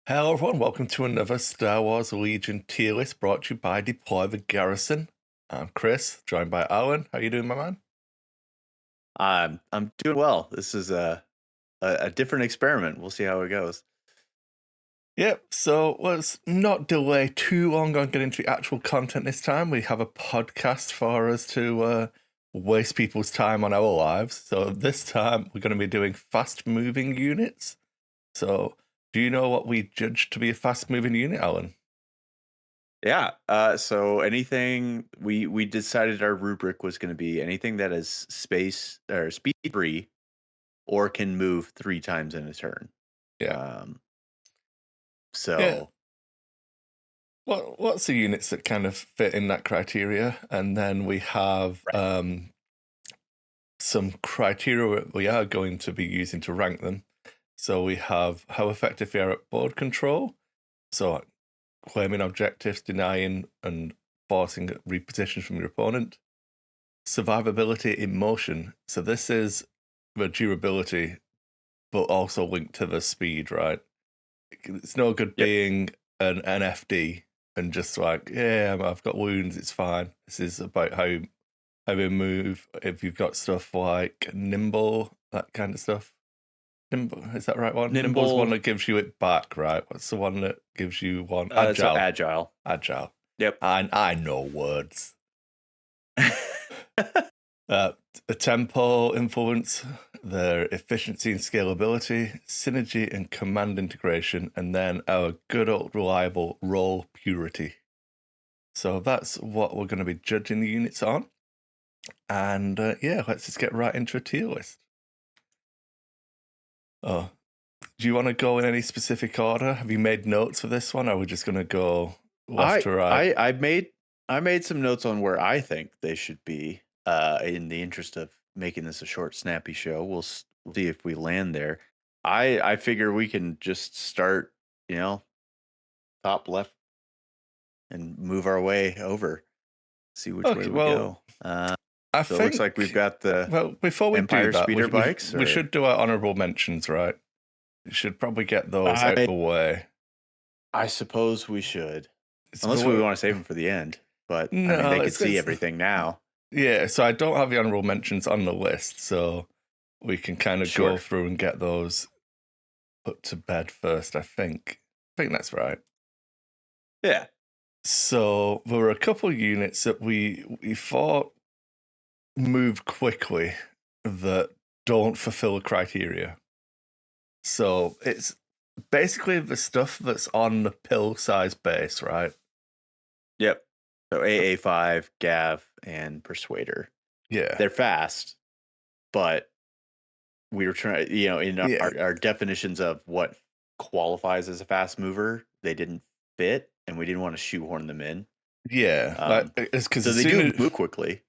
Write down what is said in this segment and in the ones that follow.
Hello everyone, welcome to another Star Wars Legion tier list brought to you by Deploy the Garrison. I'm Chris, joined by Alan. How you doing, my man? I'm doing well. This is a different experiment. We'll see how it goes. Yep, so let's not delay too long on getting to the actual content this time. We have a podcast for us to waste people's time on our lives. So this time we're going to be doing fast moving units. So do you know what we judge to be a fast moving unit, Alan? Yeah. So anything we decided our rubric was going to be anything that is space or speed free or can move 3 times in a turn. Yeah. Um. Yeah. So What's the units that kind of fit in that criteria? And then we have right. some criteria we are going to be using to rank them. So we have how effective they are at board control. So like claiming objectives, denying and forcing repositions from your opponent. Survivability in motion. So this is the durability, but also linked to the speed, right? It's no good Yep. being an NFD and just like, yeah, I've got wounds, it's fine. This is about how we move. If you've got stuff like nimble, that kind of stuff. Nimble, is that the right one? Nimble's one Nimble. that gives you it back, right? What's the one that gives you one? So Agile. agile. Agile. Yep. I know words. A tempo influence, their efficiency and scalability, synergy and command integration, and then our good old reliable roll purity. So that's what we're going to be judging the units on. And yeah, let's just get right into a tier list. Oh, do you want to go in any specific order? Have you made notes for this one? Or are we just going to go left I to right? I made some notes on where I think they should be. In the interest of making this a short, snappy show, we'll see if we land there. I figure we can just start, top left and move our way over, see which way Okay, we well, go. I So it looks like we've think, got the well, before we do Empire that, speeder bikes, we or should do our honorable mentions, right? We should probably get those out I the way. I suppose we should, It's, unless we want to save them for the end. But I mean, no, they could see everything now. yeah, so I don't have the honorable mentions on the list, so we can kind of go Sure. through and get those put to bed first, I think. I think that's right. Yeah. So there were a couple units that we thought moved quickly that don't fulfill the criteria. So it's basically the stuff that's on the pill size base, right? Yep. So AA5, Gav, and Persuader. Yeah. They're fast, but we were trying, in Yeah. our definitions of what qualifies as a fast mover, they didn't fit, and we didn't want to shoehorn them in. Yeah. Like it's because So as they soon do as move quickly.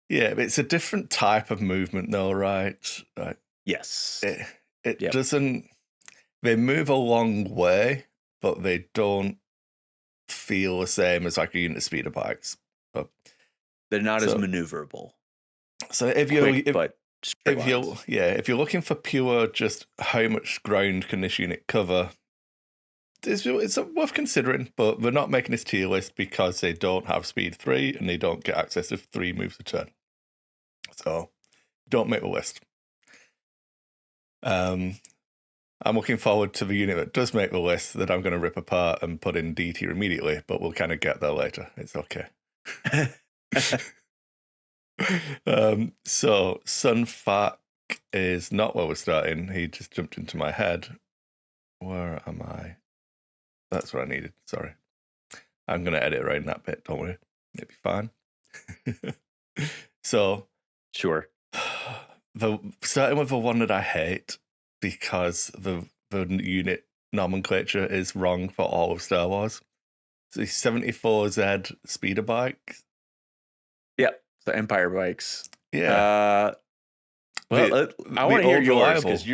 yeah, it's a different type of movement though, right? Like Yes. it Yep. doesn't they move a long way, but they don't feel the same as like a unit of speeder bikes. But They're not as so maneuverable. so if you're Quick, but straight if you're lines. yeah, if you're looking for pure just how much ground can this unit cover, it's worth considering, but they're not making this tier list because they don't have speed 3 and they don't get access to 3 moves a turn. So don't make the list. I'm looking forward to the unit that does make the list that I'm going to rip apart and put in D tier immediately, but we'll kind of get there later. It's okay. So Sunfak is not where we're starting. He just jumped into my head. Where am I? That's what I needed. Sorry. I'm going to edit right in that bit. Don't worry. It'll be fine. So, Sure. starting with the one that I hate because the unit nomenclature is wrong for all of Star Wars. So 74Z speeder bike. Yep. The Empire bikes. Yeah. I want to hear old yours reliable. because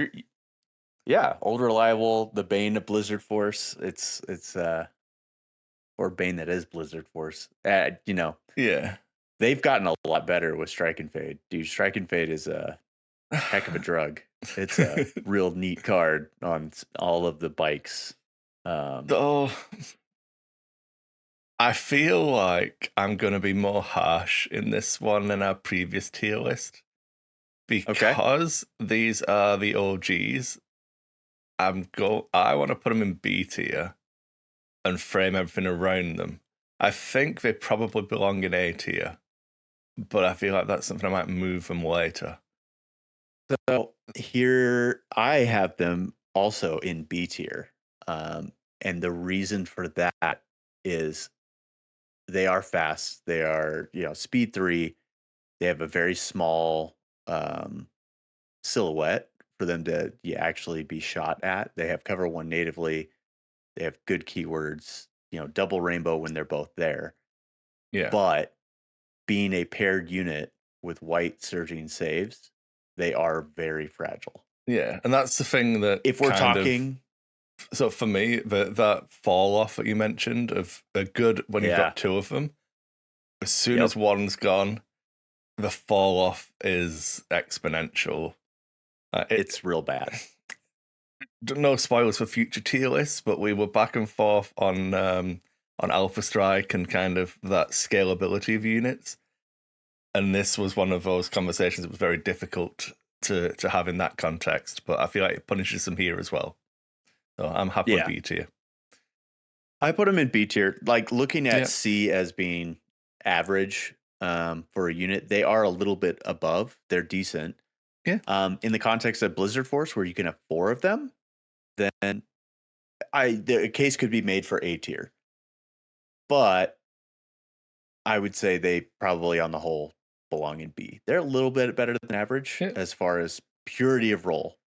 old reliable, the bane of Blizzard Force. It's or bane that is Blizzard Force. Yeah. They've gotten a lot better with Strike and Fade. Dude, Strike and Fade is heck of a drug. It's a real neat card on all of the bikes. Um, So I feel like I'm going to be more harsh in this one than our previous tier list okay. because these are the OGs. I want to put them in B tier and frame everything around them. I think they probably belong in A tier, but I feel like that's something I might move them later. So here I have them also in B tier. And the reason for that is they are fast. They are, speed 3. They have a very small um, silhouette for them to actually be shot at. They have cover 1 natively. They have good keywords, double rainbow when they're both there. Yeah. But being a paired unit with white surging saves, they are very fragile. Yeah. And that's the thing that If we're kind of, talking, so for me, that fall off that you mentioned of a good when you've yeah, got two of them, as soon as yep, one's gone, the fall off is exponential. it's real bad. No spoilers for future tier lists, but we were back and forth on Alpha Strike and kind of that scalability of units. And this was one of those conversations that was very difficult to have in that context. But I feel like it punishes them here as well. So I'm happy with Yeah, B tier. I put them in B tier. Like looking at Yeah. C as being average for a unit, they are a little bit above. They're decent. Yeah. In the context of Blizzard Force, where you can have 4 of them, then the case could be made for A tier. But I would say they probably on the whole belong in B. They're a little bit better than average Yeah. as far as purity of roll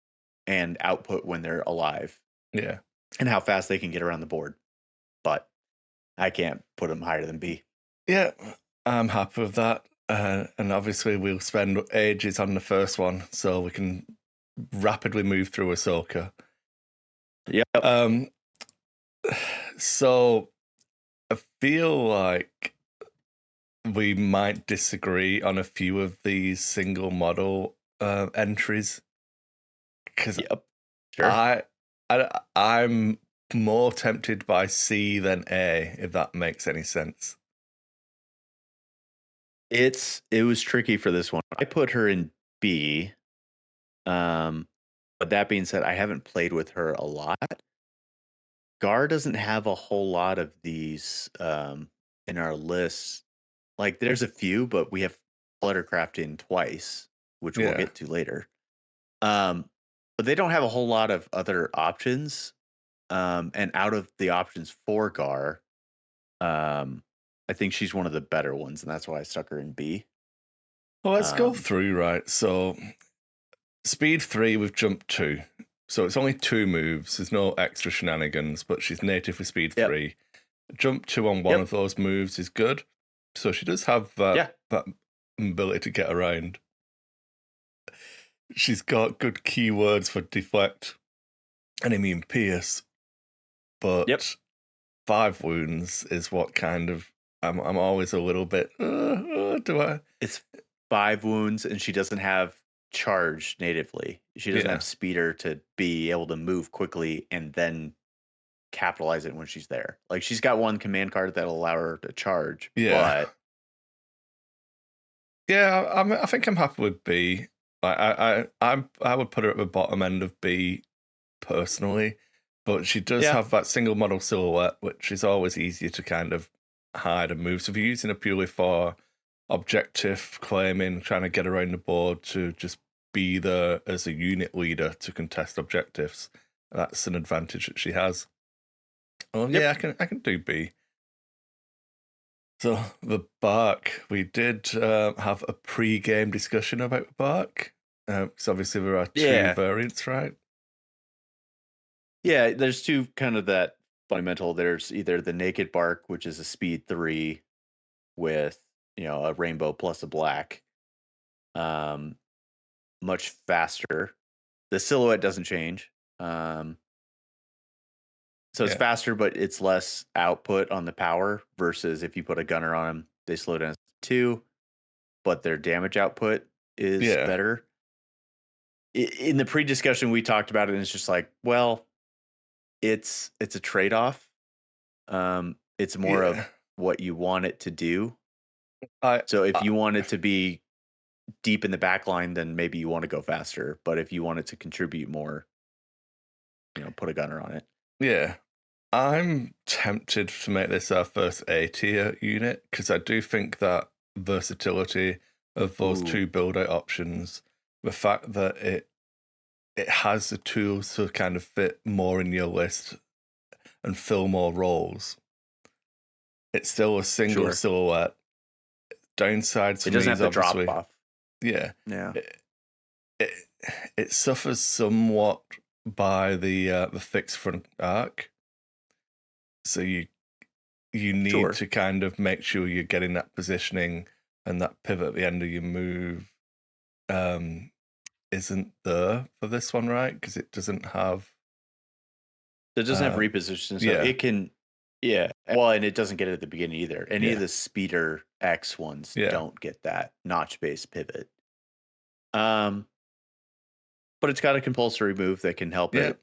and output when they're alive Yeah. and how fast they can get around the board. But I can't put them higher than B. Yeah. I'm happy with that. And obviously we'll spend ages on the first one so we can rapidly move through Ahsoka. Yep. Um so I feel like we might disagree on a few of these single model entries because Yep. Sure. I, I'm more tempted by C than A, if that makes any sense. It was tricky for this one. I put her in B. But that being said, I haven't played with her a lot. Gar doesn't have a whole lot of these in our list. Like there's a few, but we have Fluttercraft in twice, which we'll Yeah. get to later. But they don't have a whole lot of other options. And out of the options for Gar, I think she's one of the better ones, and that's why I stuck her in B. Well, let's go Um, through, right? So, speed 3 with jump 2. So, it's only 2 moves. There's no extra shenanigans, but she's native for speed yep, 3. Jump 2 on one yep, of those moves is good. So, she does have that ability to get around. She's got good keywords for deflect and immune pierce, yep. but 5 wounds is what kind of I'm always a little bit do I It's 5 wounds, and she doesn't have charge natively. She doesn't yeah have speeder to be able to move quickly and then capitalize it when she's there. Like she's got one command card that'll allow her to charge, yeah but yeah I think I'm happy with B. I would put her at the bottom end of B personally, but she does yeah, have that single model silhouette, which is always easier to kind of hide and move. So if you're using it purely for objective claiming, trying to get around the board to just be there as a unit leader to contest objectives, that's an advantage that she has. Oh yep, yeah, I can do B. So the bark, we did have a pre-game discussion about the bark. Because obviously there are 2 yeah, variants, right? yeah. There's 2 kind of that fundamental. There's either the naked bark, which is a speed 3 with a rainbow plus a black, um, much faster. The silhouette doesn't change. So it's Yeah, faster, but it's less output on the power versus if you put a gunner on them, they slow down to 2, but their damage output is yeah. better. in the pre-discussion we talked about it, and it's just like, well, it's a trade-off. It's more Yeah. of what you want it to do. I, So if I you want it to be deep in the back line, then maybe you want to go faster. But if you want it to contribute more, put a gunner on it. yeah. I'm tempted to make this our first A tier unit because I do think that versatility of those Ooh, two build out options, the fact that it has the tools to kind of fit more in your list and fill more roles. It's still a single sure. silhouette. Downsides It for doesn't me have is to drop obviously, off. yeah, Yeah. it, it, it suffers somewhat by the fixed front arc. So you need Sure. to kind of make sure you're getting that positioning and that pivot at the end of your move isn't there for this one, right? Because it doesn't have It doesn't have uh reposition, so yeah, it can, yeah. Well, and it doesn't get it at the beginning either. Any of yeah, the speeder X ones yeah, don't get that notch based pivot. Um, but it's got a compulsory move that can help yeah, it.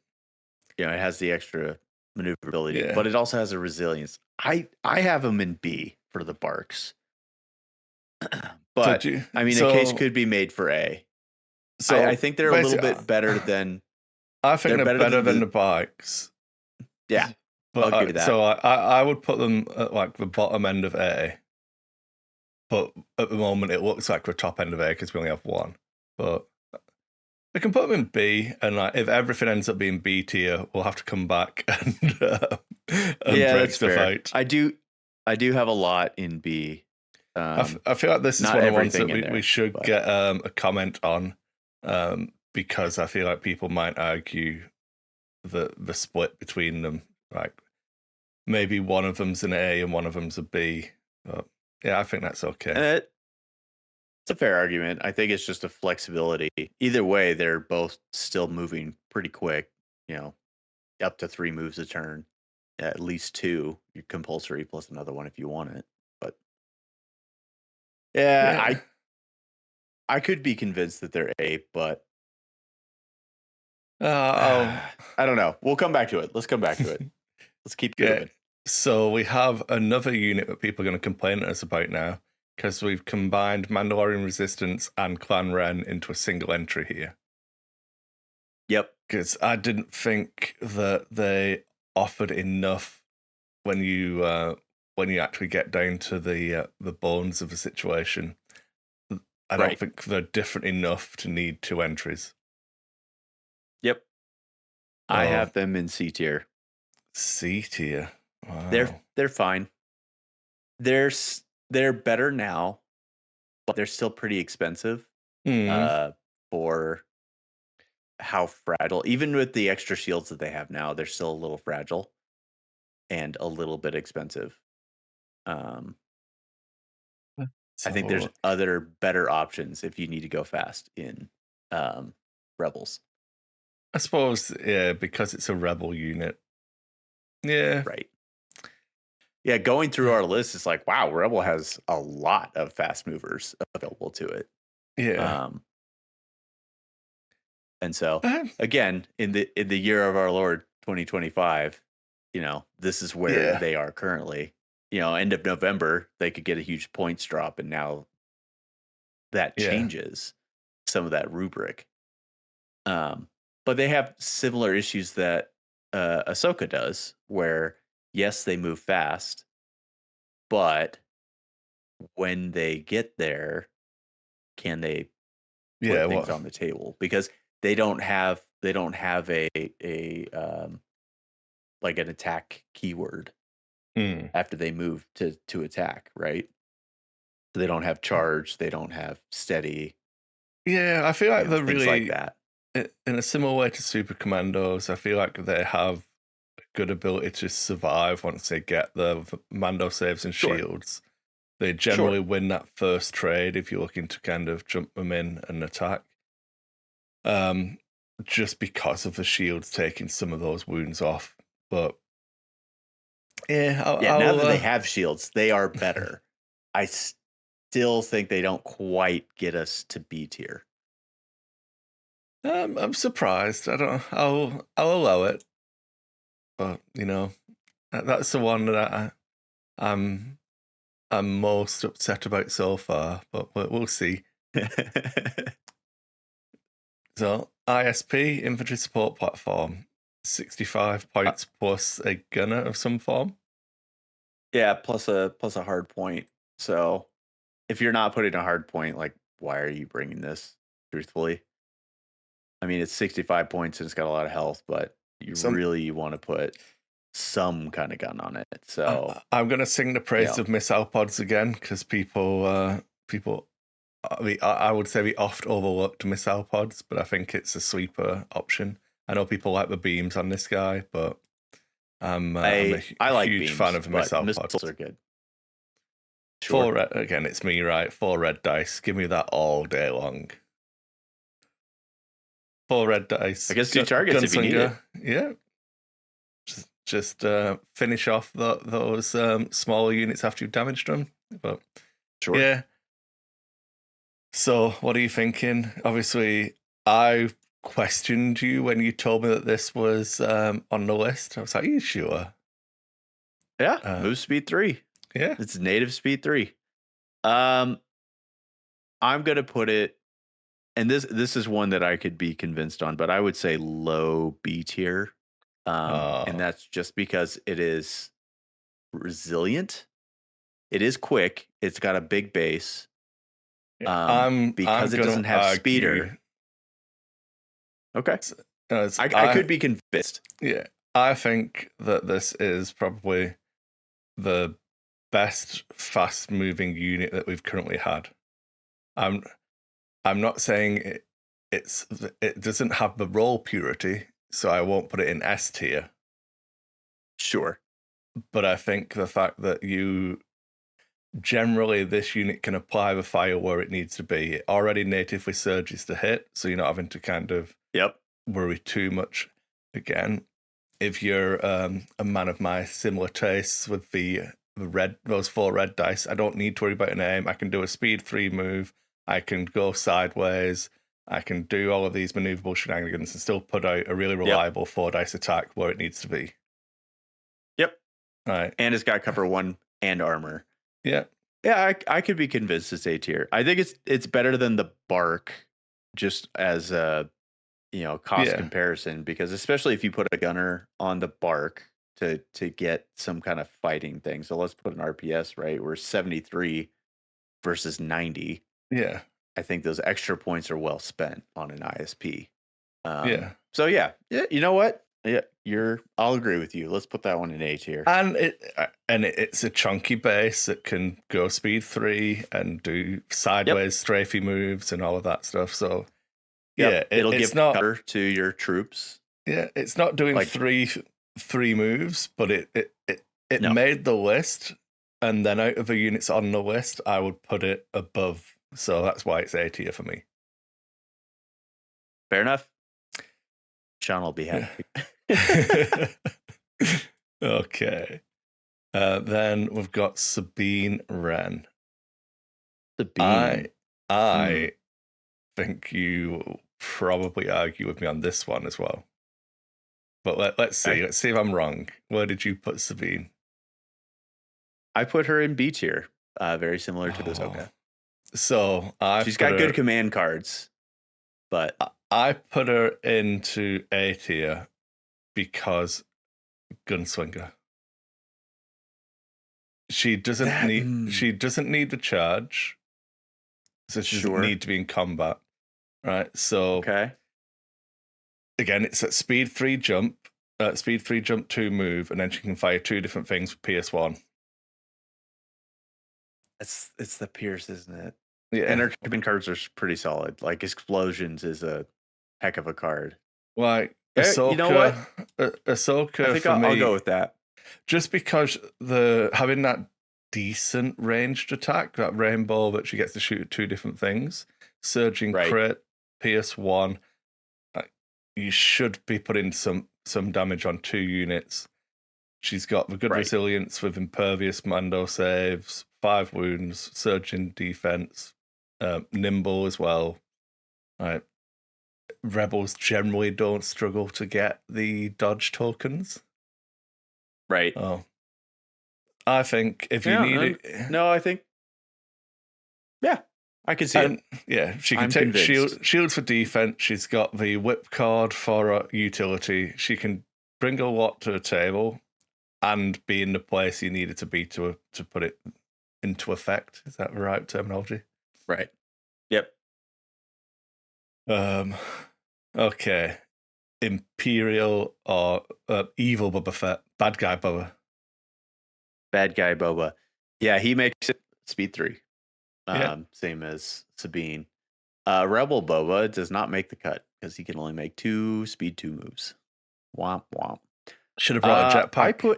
It has the extra maneuverability, yeah. but it also has a resilience. I have them in B for the Barks, So but do you, I mean, a case so could be made for A. I so think they're a little basically bit better than I think they're they're better better than than the the bikes, yeah. I'll but give you that. so I would put them at like the bottom end of A, but at the moment it looks like we're top end of A because we only have one. But we can put them in B, and like if everything ends up being B tier, we'll have to come back and Yeah, break that's stuff fair. out. I do have a lot in B. I feel like this is Not one of the ones everything that in we there, should but get a comment on because I feel like people might argue the split between them. Like maybe one of them's an A and one of them's a B. But yeah, I think that's okay. it's a fair argument. I think it's just a flexibility. Either way, they're both still moving pretty quick. You know, up to 3 moves a turn, at least two. You're compulsory plus another one if you want it. But yeah, Yeah. I could be convinced that they're A, but I'll I don't know. We'll come back to it. Let's come back to it. Let's keep yeah. moving. So we have another unit that people are going to complain at us about now because we've combined Mandalorian Resistance and Clan Ren into a single entry here. Yep. Because I didn't think that they offered enough when you actually get down to the bones of the situation. I don't Right. think they're different enough to need two entries. Yep. I Oh, have them in C tier. C tier. They're Wow. they're fine. They're better now, but they're still pretty expensive Hmm. for how fragile. Even with the extra shields that they have now, they're still a little fragile and a little bit expensive. Um, I So think there's other better options if you need to go fast in um, Rebels. I suppose yeah, because it's a rebel unit. Yeah. Right. Yeah, going through our list, it's like, wow, Rebel has a lot of fast movers available to it. Yeah. Um, and so Um, again, in the year of our Lord 2025, this is where yeah. they are currently. End of November, they could get a huge points drop, and now that Yeah. changes some of that rubric. But they have similar issues that Ahsoka does, where yes, they move fast, but when they get there, can they Yeah. put things What? on the table? Because they don't have a like an attack keyword Hmm. after they move to attack, right? So they don't have charge, they don't have steady, Yeah, I feel like they're things like really that. in a similar way to Super Commandos. I feel like they have a good ability to survive once they get the Mando saves and Sure. shields. They generally Sure. win that first trade if you're looking to kind of jump them in and attack. Um, just because of the shields taking some of those wounds off. But yeah, Yeah, now that they have shields, they are better. I still think they don't quite get us to B tier. I'm surprised. I don't. I'll allow it, but that's the one that I'm I'm most upset about so far. But we'll see. So ISP, infantry support platform, 65 points plus a gunner of some form. Yeah, plus a hard point. So if you're not putting a hard point, like, why are you bringing this? Truthfully, I mean, it's 65 points and it's got a lot of health, but you really want to put some kind of gun on it. So I'm going to sing the praise of missile pods again because people. I would say we oft overlooked missile pods, but I think it's a sweeper option. I know people like the beams on this guy, but I'm a like huge beams, fan of missile missiles pods. are good. Sure. Again, it's me, right? 4 red dice. Give me that all day long. 4 red dice. I guess 2 targets if you need it. Yeah. Just finish off those smaller units after you've damaged them. But sure. Yeah. So, what are you thinking? Obviously, I questioned you when you told me that this was on the list. I was like, are you sure? Yeah, move speed 3. Yeah. It's native speed 3. I'm gonna put it, and this is one that I could be convinced on, but I would say low B tier. And that's just because it is resilient. It is quick. It's got a big base. Because it doesn't have speeder. Okay. I could be convinced. Yeah. I think that this is probably the best fast moving unit that we've currently had. I'm not saying it doesn't have the roll purity, so I won't put it in S tier. Sure. But I think the fact that generally this unit can apply the fire where it needs to be. It already natively surges to hit, so you're not having to kind of worry too much. Again, if you're a man of my similar tastes with those 4 red dice, I don't need to worry about an aim. I can do a speed 3 move. I can go sideways. I can do all of these maneuverable shenanigans and still put out a really reliable 4 dice attack where it needs to be. Yep. Right. And it's got cover 1 and armor. Yeah. Yeah, I could be convinced it's A tier. I think it's better than the bark, just as a cost comparison, because especially if you put a gunner on the bark to get some kind of fighting thing. So let's put an RPS, right? We're 73 versus 90. Yeah. I think those extra points are well spent on an ISP. So yeah, you know what? Yeah, I'll agree with you. Let's put that one in A tier. And it's a chunky base that can go speed 3 and do sideways strafey moves and all of that stuff. So it'll give cover to your troops. Yeah, it's not doing three moves, but it made the list, and then out of the units on the list, I would put it above. So that's why it's A tier for me. Fair enough. Sean will be happy. Okay. Then we've got Sabine Wren. Sabine. I think you probably argue with me on this one as well. But let's see. Let's see if I'm wrong. Where did you put Sabine? I put her in B tier. Very similar to this. Okay. So she's got good command cards, but I put her into A tier because gunslinger. She doesn't need the charge. So she doesn't need to be in combat. Right. So again, it's at speed 3 jump, speed 3 jump 2 move, and then she can fire 2 different things with PS1. It's the Pierce, isn't it? Yeah. And her command cards are pretty solid. Like explosions is a heck of a card. Like Ahsoka, you know what? Ahsoka, I think I'll go with that. Just because having that decent ranged attack, that rainbow that she gets to shoot at 2 different things, surging crit, PS1, you should be putting some damage on 2 units. She's got the good resilience with impervious Mando saves, 5 wounds, surging defense, nimble as well. Right. rebels generally don't struggle to get the dodge tokens. Right. Oh, I think if you need it, no, I think, yeah, I can see it. yeah, she can I'm take convinced. shields for defense. She's got the whip card for utility. She can bring a lot to the table and be in the place you needed to be to put it into effect. Is that the right terminology? Right. Yep. Okay. Imperial or evil Boba Fett, bad guy Boba. Bad guy Boba. Yeah, he makes it speed 3. Yeah. Same as Sabine. Rebel Boba does not make the cut because he can only make 2 speed 2 moves. Womp womp. Should have brought a jetpack.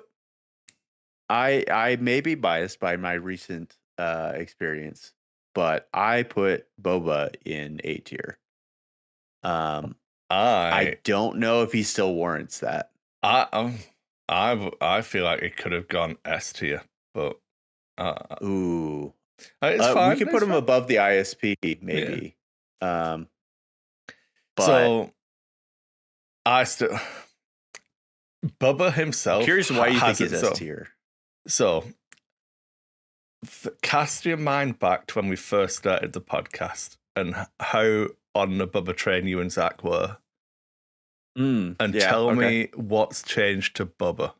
I may be biased by my recent experience, but I put Boba in A tier. I don't know if he still warrants that. I feel like it could have gone S tier, but ooh, it's fine. We could put him above the ISP, maybe. Yeah. But so I still Bubba himself. I'm curious why you think he's S tier. So cast your mind back to when we first started the podcast and how on the Bubba train you and Zach were. And tell me what's changed to Bubba.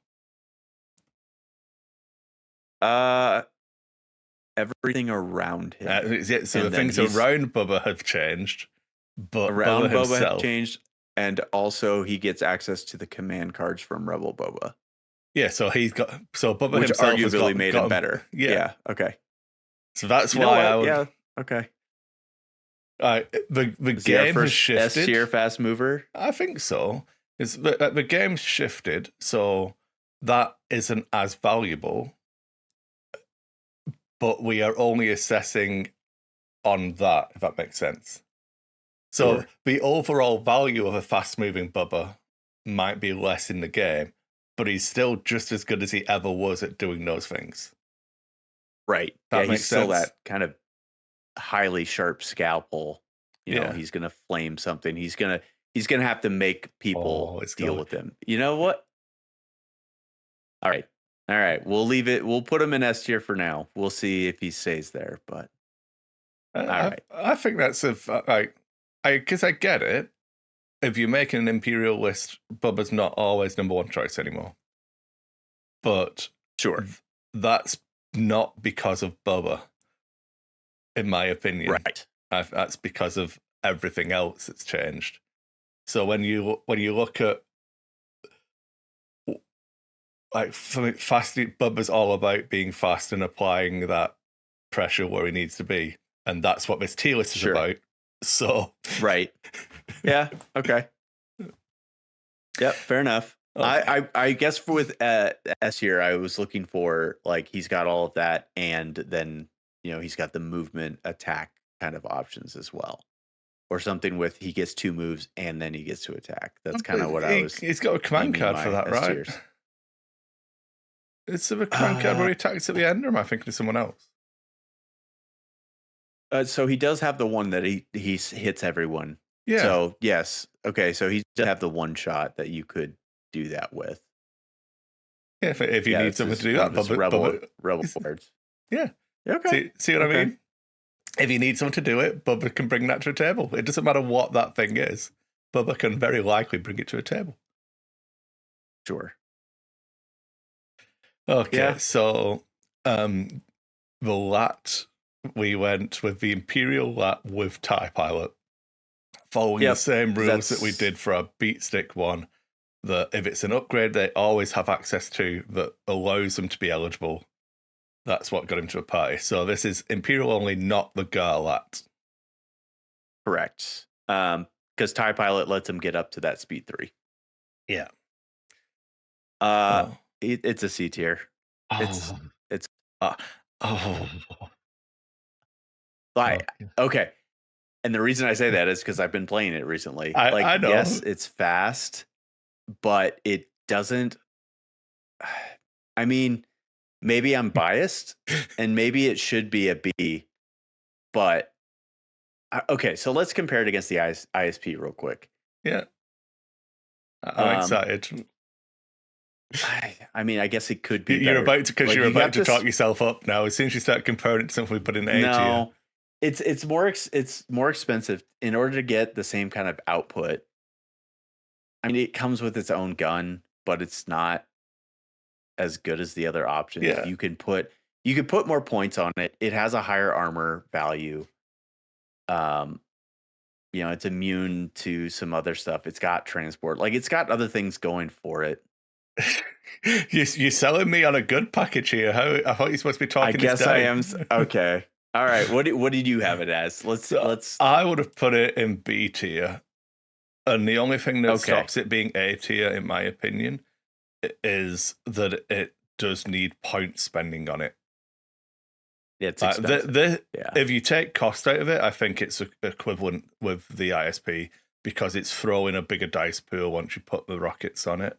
Everything around him. So the things around Bubba have changed, but around Bubba himself have changed, and also he gets access to the command cards from Rebel Boba. Yeah, so he's got Bubba which himself arguably made him better. Yeah. Okay. So that's why I would. Yeah. Okay. The game has shifted. S tier fast mover. I think so. It's the game's shifted, so that isn't as valuable. But we are only assessing on that, if that makes sense. So the overall value of a fast-moving Bubba might be less in the game, but he's still just as good as he ever was at doing those things. Right. That makes sense. Still that kind of highly sharp scalpel. You know, he's gonna flame something. He's gonna have to make people deal with him. You know what? All right. We'll leave it. We'll put him in S tier for now. We'll see if he stays there. But all right. I think that's because I get it. If you're making an Imperial list, Bubba's not always number one choice anymore. But sure, that's not because of Bubba, in my opinion. Right. That's because of everything else that's changed. So when you look at for me, Bubba's all about being fast and applying that pressure where he needs to be, and that's what this tier list is about. So right. Yeah. Okay. Yep. Fair enough. Okay. I guess with S here, I was looking for he's got all of that, and then he's got the movement attack kind of options as well, or something with he gets 2 moves and then he gets to attack. That's kind of what I was. He's got a command card for that, right? It's a command card where he attacks at the end, or am I thinking of someone else? So he does have the one that he hits everyone. Yeah. So yes, okay. So he does have the one shot that you could do that with. Yeah, if you need someone to do that, rebel cards. Yeah. Okay. See what I mean? If you need someone to do it, Bubba can bring that to a table. It doesn't matter what that thing is. Bubba can very likely bring it to a table. Sure. Okay, so the lat, we went with the Imperial lat with TIE Pilot, following the same rules that we did for our Beat Stick one, that if it's an upgrade they always have access to that allows them to be eligible. That's what got him to a party. So this is Imperial only, not the Garlat. Correct. Because TIE Pilot lets him get up to that speed 3. Yeah. It's a C tier. It's okay. And the reason I say that is because I've been playing it recently. I know. Yes, it's fast, but it doesn't. I mean, maybe I'm biased, and maybe it should be a B. But okay, so let's compare it against the ISP real quick. Yeah, I'm Um, excited. I mean, I guess it could be You're better. about to, because Like you're you about have to to. talk yourself up now. As soon as you start comparing it to something we put in A tier. No, it's more expensive in order to get the same kind of output. I mean, it comes with its own gun, but it's not as good as the other options. Yeah. You could put more points on it. It has a higher armor value. Um, it's immune to some other stuff. It's got transport. Like it's got other things going for it. You're selling me on a good package here. How I thought you're supposed to be I talking this guess I down. am. Okay. All right. What did you have it as? So Let's. I would have put it in B tier, and the only thing that Okay. stops it being A tier, in my opinion, is that it does need point spending on it. It's expensive. Yeah. If you take cost out of it, I think it's equivalent with the ISP because it's throwing a bigger dice pool once you put the rockets on it.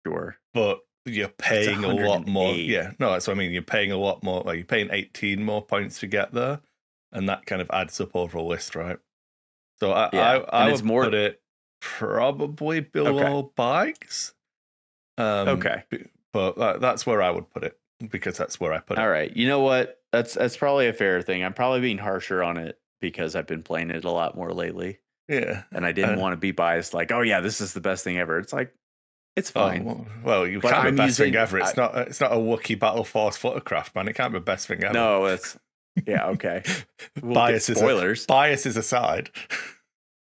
Sure. But you're paying a lot more. 108. Yeah, no, that's what I mean. You're paying a lot more. Like you're paying 18 more points to get there, and that kind of adds up over a list, right? So I would put it probably below bikes. Okay. But that's where I would put it because that's where I put it. All right. You know what? That's probably a fair thing. I'm probably being harsher on it because I've been playing it a lot more lately. Yeah. And I didn't want to be biased like, oh yeah, this is the best thing ever. It's like, it's fine. Oh, well, you But can't be I'm best thing using- ever. It's not a Wookiee Battle Force Photocraft, man. It can't be best thing ever. No, it's yeah, okay. We'll get spoilers. Biases aside.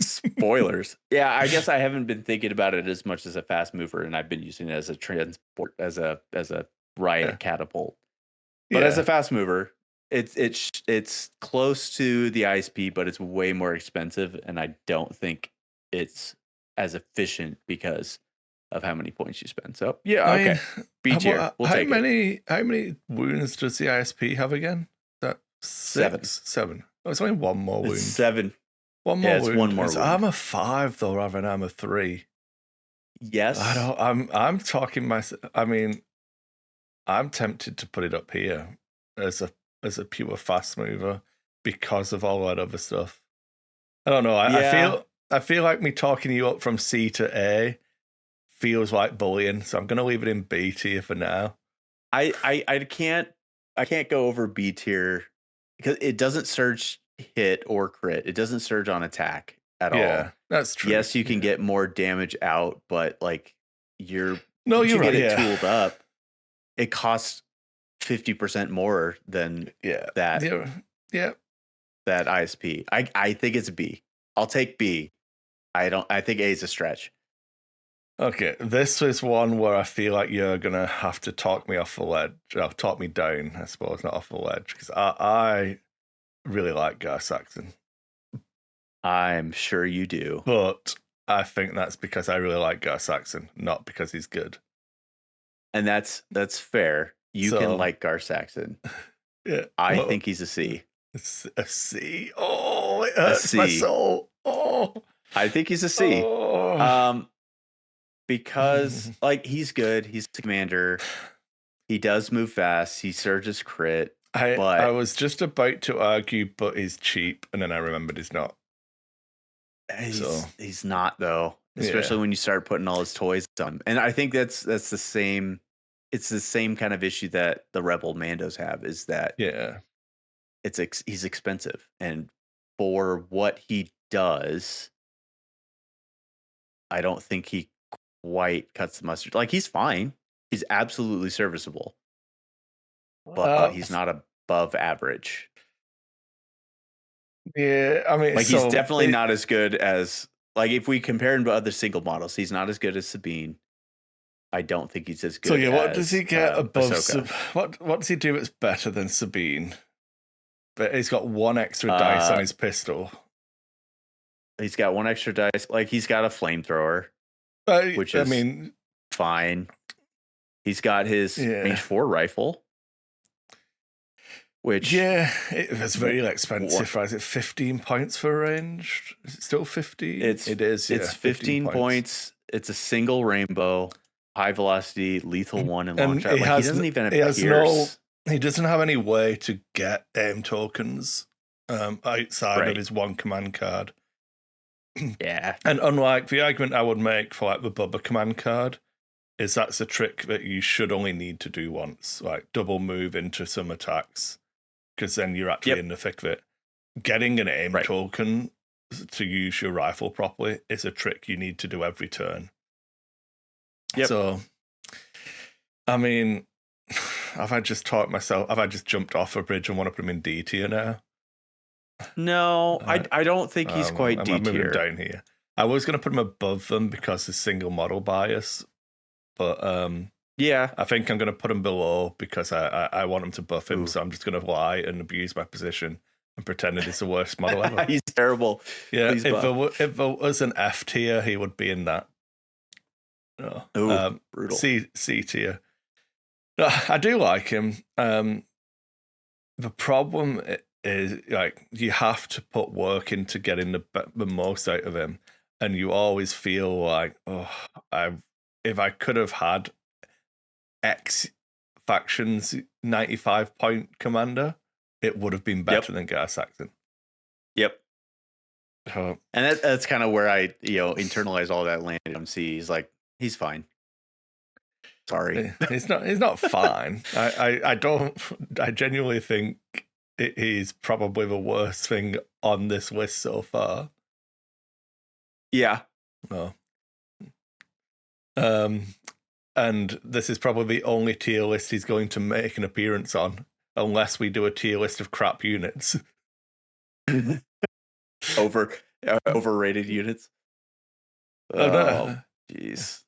Spoilers. Yeah, I guess I haven't been thinking about it as much as a fast mover, and I've been using it as a transport, as a riot catapult. But as a fast mover, it's close to the ISP, but it's way more expensive, and I don't think it's as efficient because of how many points you spend. So yeah, I okay. mean, B tier. We'll take it. How many wounds does the ISP have again? That 6? 7. Oh, it's only one more wound. 7. One more wound. One more it's wound. armor 5 though, rather than armor 3. Yes. I'm talking myself. I mean, I'm tempted to put it up here as a pure fast mover because of all that other stuff. I don't know. I feel like me talking you up from C to A feels like bullying, so I'm gonna leave it in B tier for now. I can't go over B tier because it doesn't surge hit or crit. It doesn't surge on attack at all. Yeah, that's true. Yes, you can get more damage out, but like you're right. Get it tooled up. It costs 50% more than that. Yeah. That ISP. I think it's B. I'll take B. I think A is a stretch. Okay, this is one where I feel like you're gonna have to talk me off the ledge. Or talk me down, I suppose, not off the ledge, because I really like Gar Saxon. I'm sure you do. But I think that's because I really like Gar Saxon, not because he's good. And that's fair. You can like Gar Saxon. Yeah. I think he's a C. A C. Oh, it hurts my soul. Oh. I think he's a C. Oh. Because like he's good. He's the commander. He does move fast. He surges crit. I was just about to argue, but he's cheap, and then I remembered he's not. He's not though, especially when you start putting all his toys on. And I think that's the same. It's the same kind of issue that the Rebel Mandos have. Is that he's expensive, and for what he does, I don't think he quite cuts the mustard. Like he's fine. He's absolutely serviceable, but he's not above average. Yeah, I mean, like he's definitely not as good as like if we compare him to other single models, he's not as good as Sabine. I don't think he's as good. So what does he get above? What does he do that's better than Sabine? But he's got one extra dice on his pistol. He's got one extra dice. Like he's got a flamethrower, which is fine. He's got his range 4 rifle. Which it was very expensive. Right? Is it 15 points for range? Is it still 15? It is. It's 15 points. It's a single rainbow, high velocity, lethal 1, and long shot. Like, he doesn't even have Pierce. He doesn't have any way to get aim tokens outside of his one command card. Yeah. And unlike the argument I would make for like the Bubba command card, is that's a trick that you should only need to do once, like double move into some attacks, because then you're actually Yep. in the thick of it. Getting an aim Right. token to use your rifle properly is a trick you need to do every turn. Yep. So, I mean, have I just taught myself? Have I just jumped off a bridge and want to put him in D tier now? No, I don't think he's quite I'm D moving him tier. down here. I was going to put him above them because of single model bias, but Yeah. I think I'm going to put him below because I want him to buff him. Ooh. So I'm just going to lie and abuse my position and pretend it is the worst model ever. He's terrible. Yeah, Please if there was an F tier, he would be in that. Oh, Ooh, brutal. C tier. No, I do like him. The problem is like you have to put work into getting the most out of him, and you always feel like, oh, if I could have had X factions 95-point commander, it would have been better than Gar Saxon. Yep. So, And that's kind of where I, internalize all that land MC. He's like, he's fine. Sorry. He's not fine. I genuinely think he's probably the worst thing on this list so far. Yeah. Oh. And this is probably the only tier list he's going to make an appearance on, unless we do a tier list of crap units. Overrated units. Oh, jeez.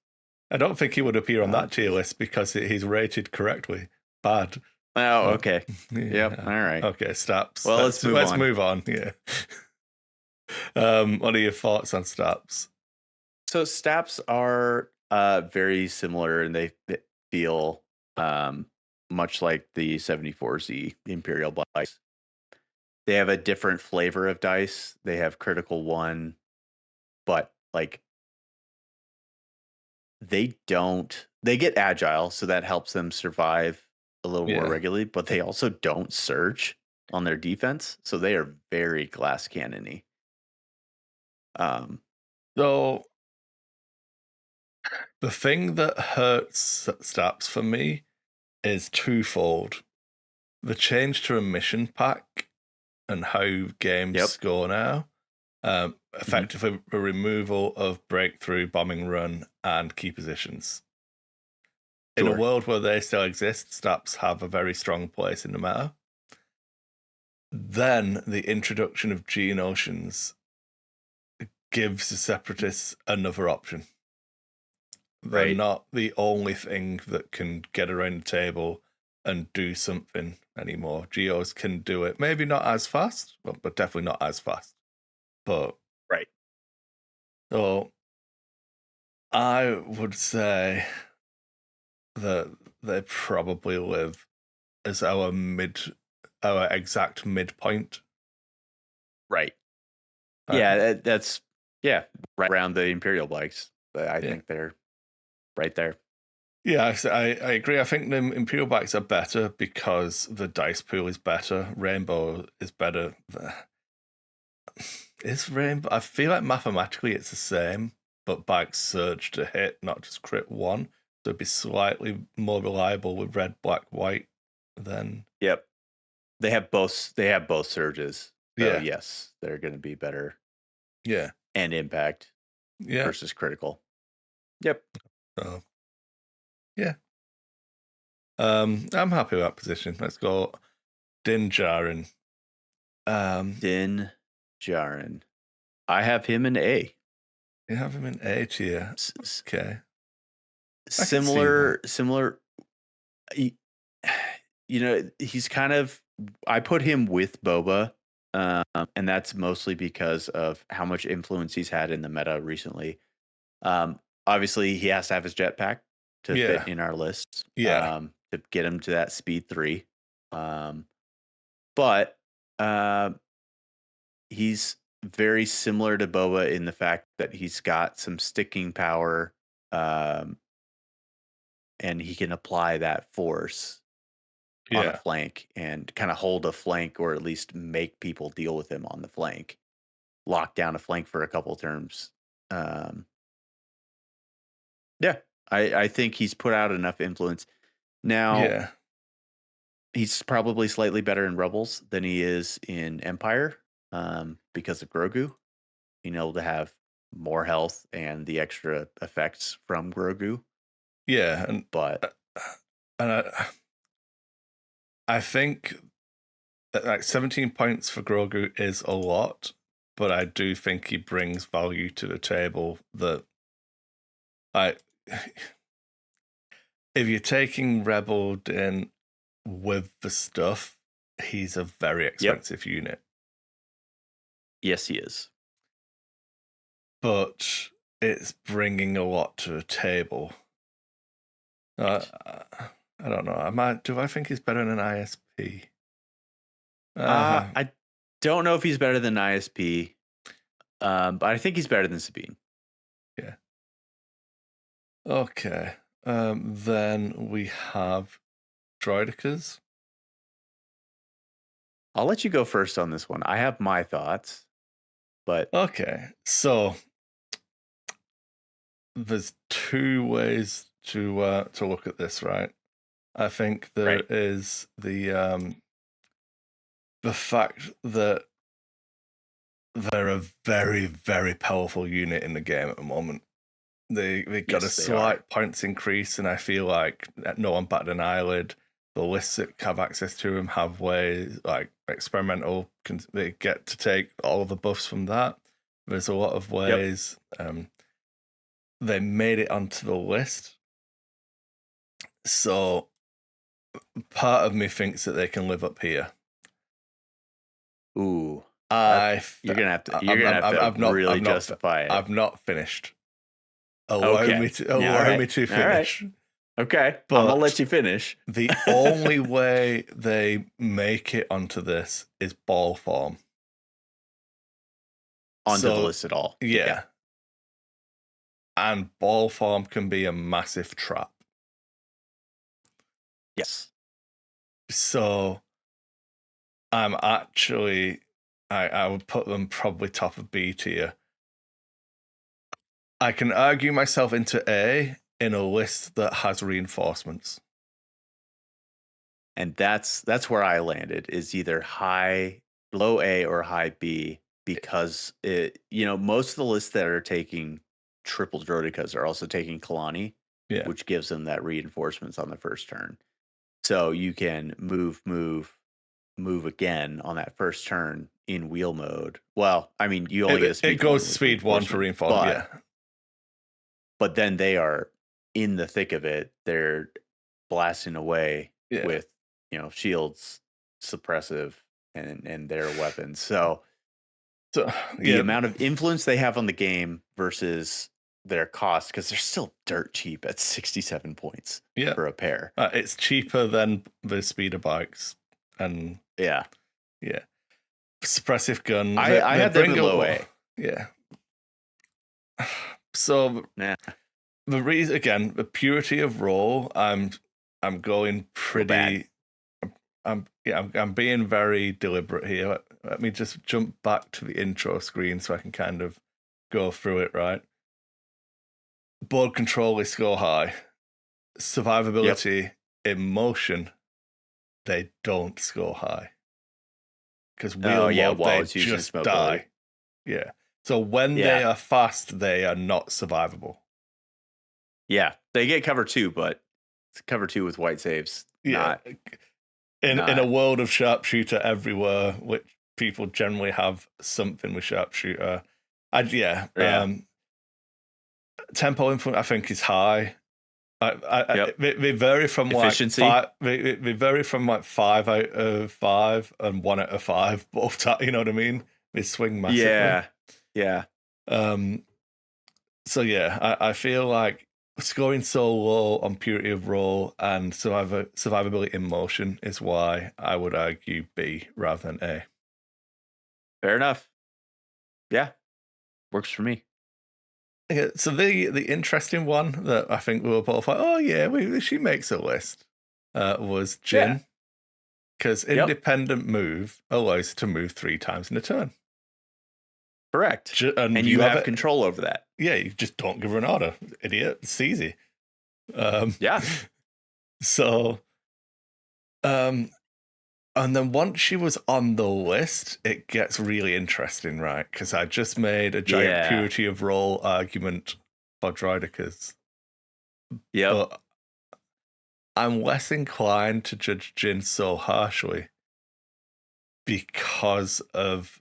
I don't think he would appear on that tier list because he's rated correctly. Bad. Oh, okay. Yeah. Yep. All right. Okay, Staps. Well, let's move on. Yeah. What are your thoughts on Staps? So Staps are very similar, and they feel much like the 74Z Imperial dice. They have a different flavor of dice. They have critical 1, but like they get agile, so that helps them survive a little more regularly, but they also don't surge on their defense, so they are very glass cannony. So the thing that hurts Staps for me is twofold. The change to a mission pack and how games go now. Effectively a removal of breakthrough, bombing run, and key positions. In a world where they still exist, Staps have a very strong place in the meta. Then the introduction of Geonosians gives the Separatists another option. They're not the only thing that can get around the table and do something anymore. Geos can do it. Maybe not as fast, but definitely not as fast. But so I would say that they probably live as our exact midpoint. Right. Yeah, that's right around the Imperial bikes. I think they're right there. Yeah, I agree. I think the Imperial bikes are better because the dice pool is better. Rainbow is better. Is Rainbow? I feel like mathematically it's the same, but bikes surge to hit, not just crit 1. So it'd be slightly more reliable with red, black, white than. Yep. They have both surges. So Yeah. yes, they're going to be better. Yeah. And impact. Yeah. Versus critical. Yep. So yeah. I'm happy with that position. Let's go Din Djarin. Din Djarin. I have him in A. You have him in A tier. Okay. Similar. He's kind of. I put him with Boba, and that's mostly because of how much influence he's had in the meta recently. Obviously, he has to have his jetpack to fit in our list. Yeah. To get him to that speed 3. But he's very similar to Boba in the fact that he's got some sticking power, and he can apply that force on a flank and kind of hold a flank, or at least make people deal with him on the flank. lock down a flank for a couple turns. Um, yeah, I think he's put out enough influence. Now, Yeah. he's probably slightly better in Rebels than he is in Empire because of Grogu being able to have more health and the extra effects from Grogu. Yeah, and But and I think that like 17 points for Grogu is a lot, but I do think he brings value to the table that I if you're taking Rebel in with the stuff, he's a very yep, expensive unit. yes, he is. But it's bringing a lot to the table. Right. I don't know. Do I think he's better than an ISP? Uh, I don't know if he's better than ISP, but I think he's better than Sabine. yeah. Okay. Then we have Droidicas. I'll let you go first on this one. I have my thoughts, but Okay. So there's two ways to look at this, right? I think there right. is the fact that they're a very, very powerful unit in the game at the moment. They got a Yes, they are. slight points increase, and I feel like no one batted an eyelid. The lists that have access to them have ways like experimental. They get to take all of the buffs from that. There's a lot of Yep. ways. They made it onto the list, so part of me thinks that they can live up here. Ooh, I you're gonna have to. You're gonna have to really justify it. I've not finished. Okay. Allow me to All right. finish. Okay. But I'm gonna let you finish. The only way they make it onto this is ball form. Onto the list at all. Yeah. And ball form can be a massive trap. Yes. So I'm actually I would put them probably top of B tier. I can argue myself into A in a list that has reinforcements. And that's where I landed, is either low A or high B, because most of the lists that are taking triple Droidicas are also taking Kalani, Yeah. which gives them that reinforcements on the first turn. So you can move again on that first turn in wheel mode. Well, I mean, you only get a speed. It goes speed 1 for reinforcement, but then they are in the thick of it. They're blasting away with shields, suppressive, and their weapons. So the amount of influence they have on the game versus their cost, because they're still dirt cheap at 67 points for a pair. It's cheaper than the speeder bikes, and yeah, suppressive gun. I had them in low A. Yeah. So the reason, again, the purity of role, I'm going pretty. I'm being very deliberate here. Let me just jump back to the intro screen so I can kind of go through it, right? Board control is score high. Survivability, emotion, they don't score high. Because wheel mode, they just die. Yeah. So when they are fast, they are not survivable. Yeah. They get cover 2, but it's cover 2 with white saves. Yeah. In a world of sharpshooter everywhere, which people generally have something with sharpshooter. Tempo influence, I think, is high. They vary from efficiency. They vary from like 5 out of 5 and 1 out of 5 both times. You know what I mean? They swing massively. Yeah. So I feel like scoring so low on purity of role and survivability in motion is why I would argue B rather than A. Fair enough. Yeah, works for me. Yeah, so the interesting one that I think we were both like, oh yeah, she makes a list, was Jin. Because independent move allows to move 3 times in a turn. Correct. And you you have it. control over that. Yeah, you just don't give her an order, idiot. It's easy. Yeah. So, and then once she was on the list, it gets really interesting, right? Because I just made a giant purity of role argument for droidicas. Yep. But I'm less inclined to judge Jin so harshly because of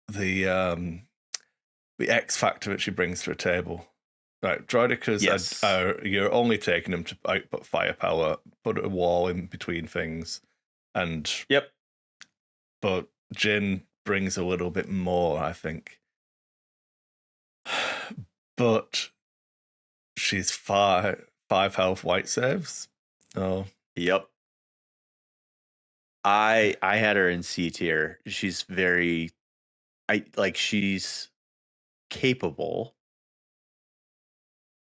the X factor that she brings to a table. Right, droidicas are you're only taking them to output firepower, put a wall in between things, and but Jin brings a little bit more, I think. But she's five health white saves. Oh. Yep. I had her in C tier. She's very she's capable,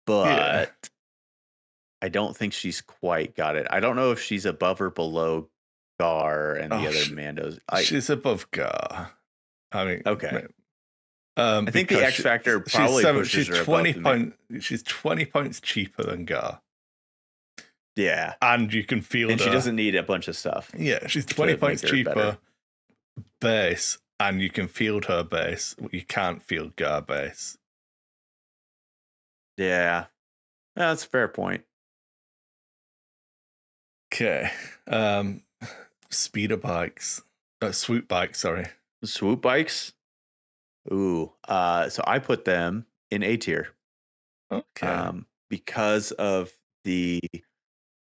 but I don't think she's quite got it. I don't know if she's above or below Gar and the other Mandos. She's above Gar. I mean, okay. I think the X factor probably pushes her 20 points. She's 20 points cheaper than Gar. Yeah, and you can feel. And she doesn't need a bunch of stuff. Yeah, she's 20 points cheaper base, and you can field her base. You can't field Gar base. Yeah, that's a fair point. Okay, speeder bikes, swoop bikes. Sorry, swoop bikes. Ooh, so I put them in A tier. Okay, because of the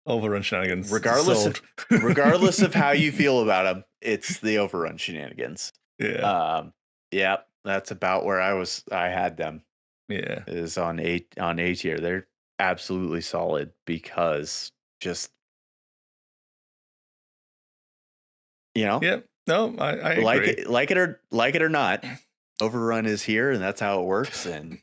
overrun shenanigans. Regardless of how you feel about them, it's the overrun shenanigans. Yeah. Yeah, that's about where I had them. Yeah. Is on A tier. They're absolutely solid because just Yeah. No, I agree. Like it or not, overrun is here, and that's how it works, and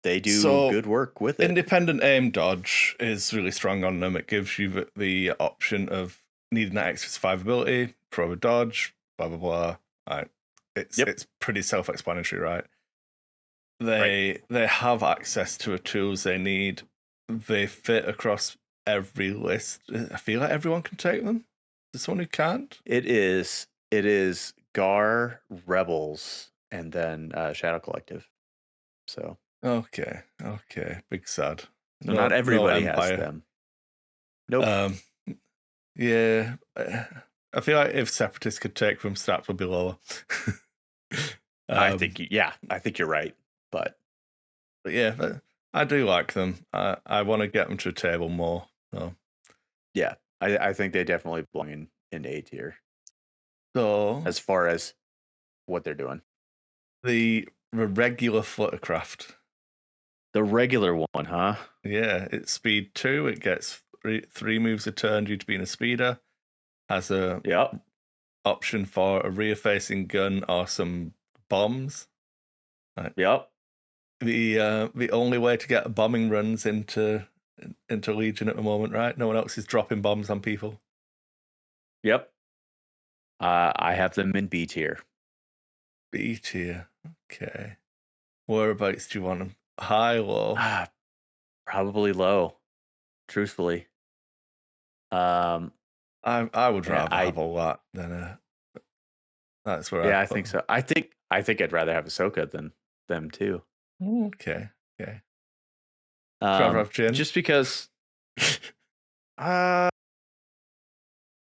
they do good work with it. Independent aim dodge is really strong on them. It gives you the option of needing that extra survivability, throw a dodge, blah blah blah. Right. It's pretty self-explanatory, right? They have access to the tools they need. They fit across every list. I feel like everyone can take them. There's someone who can't. It is Gar, Rebels, and then Shadow Collective. So okay, big sad. So not everybody has them. Nope. Yeah, I feel like if Separatists could take them, stats would be lower. I think you're right, but yeah, I do like them. I want to get them to a table more. So. Yeah, I think they definitely belong in A tier. So as far as what they're doing, the regular fluttercraft, the regular one, huh? Yeah, it's speed 2. It gets three moves a turn due to being a speeder. Has a option for a rear-facing gun or some bombs. Right. Yep. The only way to get bombing runs into Legion at the moment, right? No one else is dropping bombs on people. Yep. I have them in B tier. B tier. Okay. Whereabouts do you want them? High, low? Probably low. Truthfully. I would rather have a lot than a. That's where I think so. I think I'd rather have Ahsoka than them too. Okay. Rather have Jin? Just because.